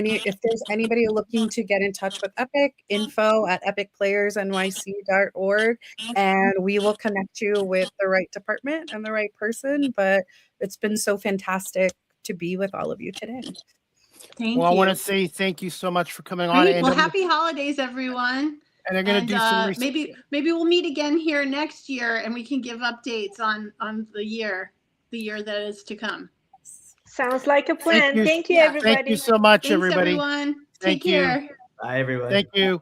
anybody looking to get in touch with Epic, info at epicplayersnyc.org, and we will connect you with the right department and the right person. But it's been so fantastic to be with all of you today. Thank you. I want to say thank you so much for coming on. Well, happy holidays, everyone. And I'm going to do some maybe we'll meet again here next year, and we can give updates on the year that is to come. Sounds like a plan. Thank you, everybody. Thank you so much, Thanks, everybody. Everyone. Thank Take care. Bye, everyone. Thank you.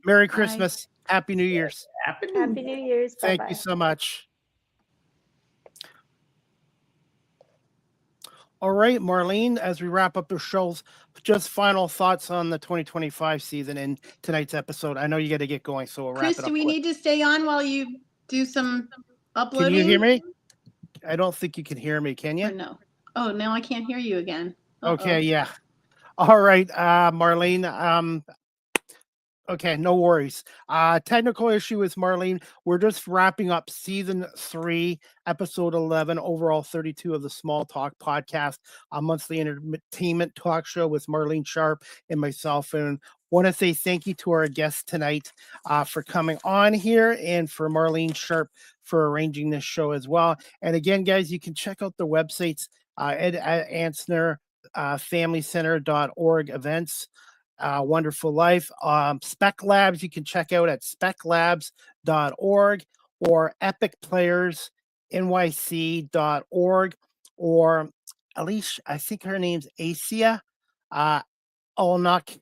Merry Christmas. Happy New Year's. Happy New Year's. Thank Bye-bye. you so much. All right, Marlene, as we wrap up the shows, just final thoughts on the 2025 season and tonight's episode. I know you got to get going, so we'll wrap Chris, it up. do we need to stay on while you do some uploading? Can you hear me? I don't think you can hear me, can you? Or no. Oh, now I can't hear you again. Okay, yeah. All right, Marlene. Okay, no worries. Technical issue with Marlene. We're just wrapping up season 3, episode 11, overall 32 of the Small Talk podcast, a monthly entertainment talk show with Marlene Sharp and myself. And want to say thank you to our guests tonight for coming on here, and for Marlene Sharp for arranging this show as well. And again, guys, you can check out the websites, Ed Asner Family Center.org events. Wonderful Life. Spec Labs, you can check out at speclabs.org or epicplayersnyc.org, or at least I think her name's Asia Olnuk.com.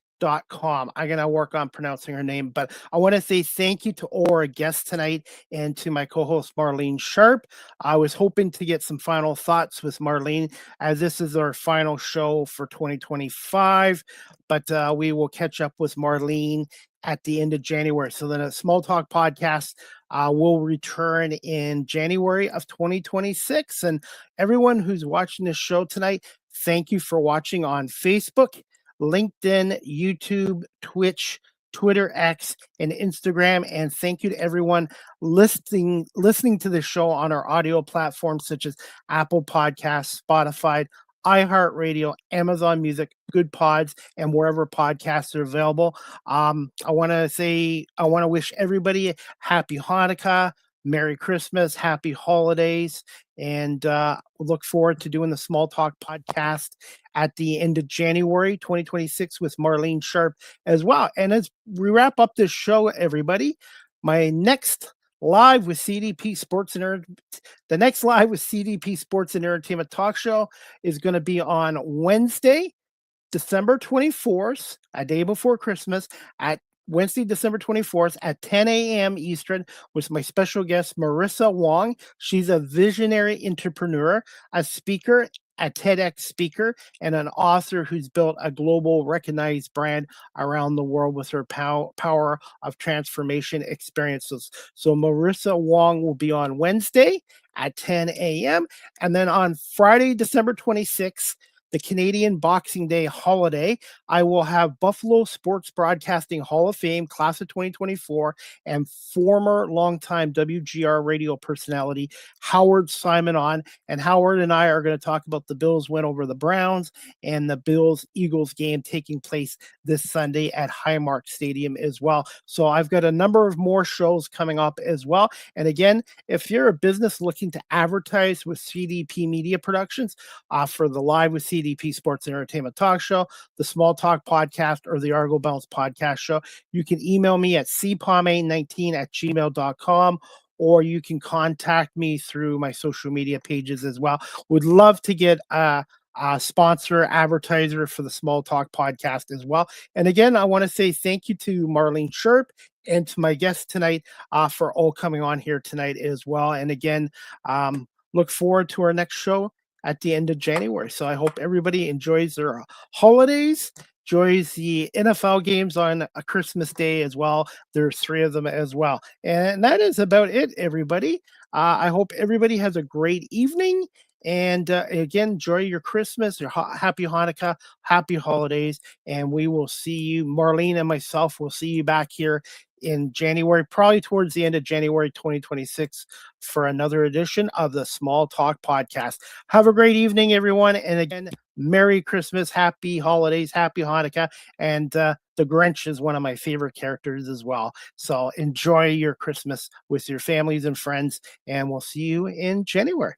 I'm going to work on pronouncing her name, but I want to say thank you to all our guests tonight and to my co-host Marlene Sharp. I was hoping to get some final thoughts with Marlene, as this is our final show for 2025, but we will catch up with Marlene at the end of January. So then a Small Talk podcast will return in January of 2026. And everyone who's watching this show tonight, thank you for watching on Facebook, LinkedIn, YouTube, Twitch, Twitter, X, and Instagram. And thank you to everyone listening to this show on our audio platforms such as Apple Podcasts, Spotify, iHeartRadio, Amazon Music, Good Pods, and wherever podcasts are available. I want to wish everybody happy Hanukkah, Merry Christmas, Happy Holidays, and look forward to doing the Small Talk podcast at the end of January 2026 with Marlene Sharp as well. And as we wrap up this show, everybody, my next live with CDP Sports and the next live with CDP Sports and Entertainment talk show is going to be on Wednesday, December 24th, a day before Christmas, at Wednesday, December 24th at 10 a.m. Eastern with my special guest, Marissa Wong. She's a visionary entrepreneur, a speaker, a TEDx speaker, and an author who's built a global recognized brand around the world with her power of transformation experiences. So Marissa Wong will be on Wednesday at 10 a.m. And then on Friday, December 26th, the Canadian Boxing Day holiday, I will have Buffalo Sports Broadcasting Hall of Fame, class of 2024, and former longtime WGR radio personality Howard Simon on. And Howard and I are going to talk about the Bills win over the Browns and the Bills-Eagles game taking place this Sunday at Highmark Stadium as well. So I've got a number of more shows coming up as well. And again, if you're a business looking to advertise with CDP Media Productions for the Live with CDP Sports and Entertainment talk show, the Small Talk podcast, or the Argo Bounce podcast show, you can email me at cpomay19@gmail.com, or you can contact me through my social media pages as well. Would love to get a sponsor, advertiser for the Small Talk podcast as well. And again, I want to say thank you to Marlene Sharp and to my guests tonight for all coming on here tonight as well. And again, look forward to our next show at the end of January. So I hope everybody enjoys their holidays, enjoys the NFL games on a Christmas Day as well. There's 3 of them as well. And that is about it, everybody. I hope everybody has a great evening. And again, enjoy your Christmas, your happy Hanukkah, happy holidays. And we will see you, Marlene and myself, will see you back here in January, probably towards the end of January 2026, for another edition of the Small Talk podcast. Have a great evening, everyone. And again, Merry Christmas, Happy Holidays, Happy Hanukkah. And the Grinch is one of my favorite characters as well. So enjoy your Christmas with your families and friends, and we'll see you in January.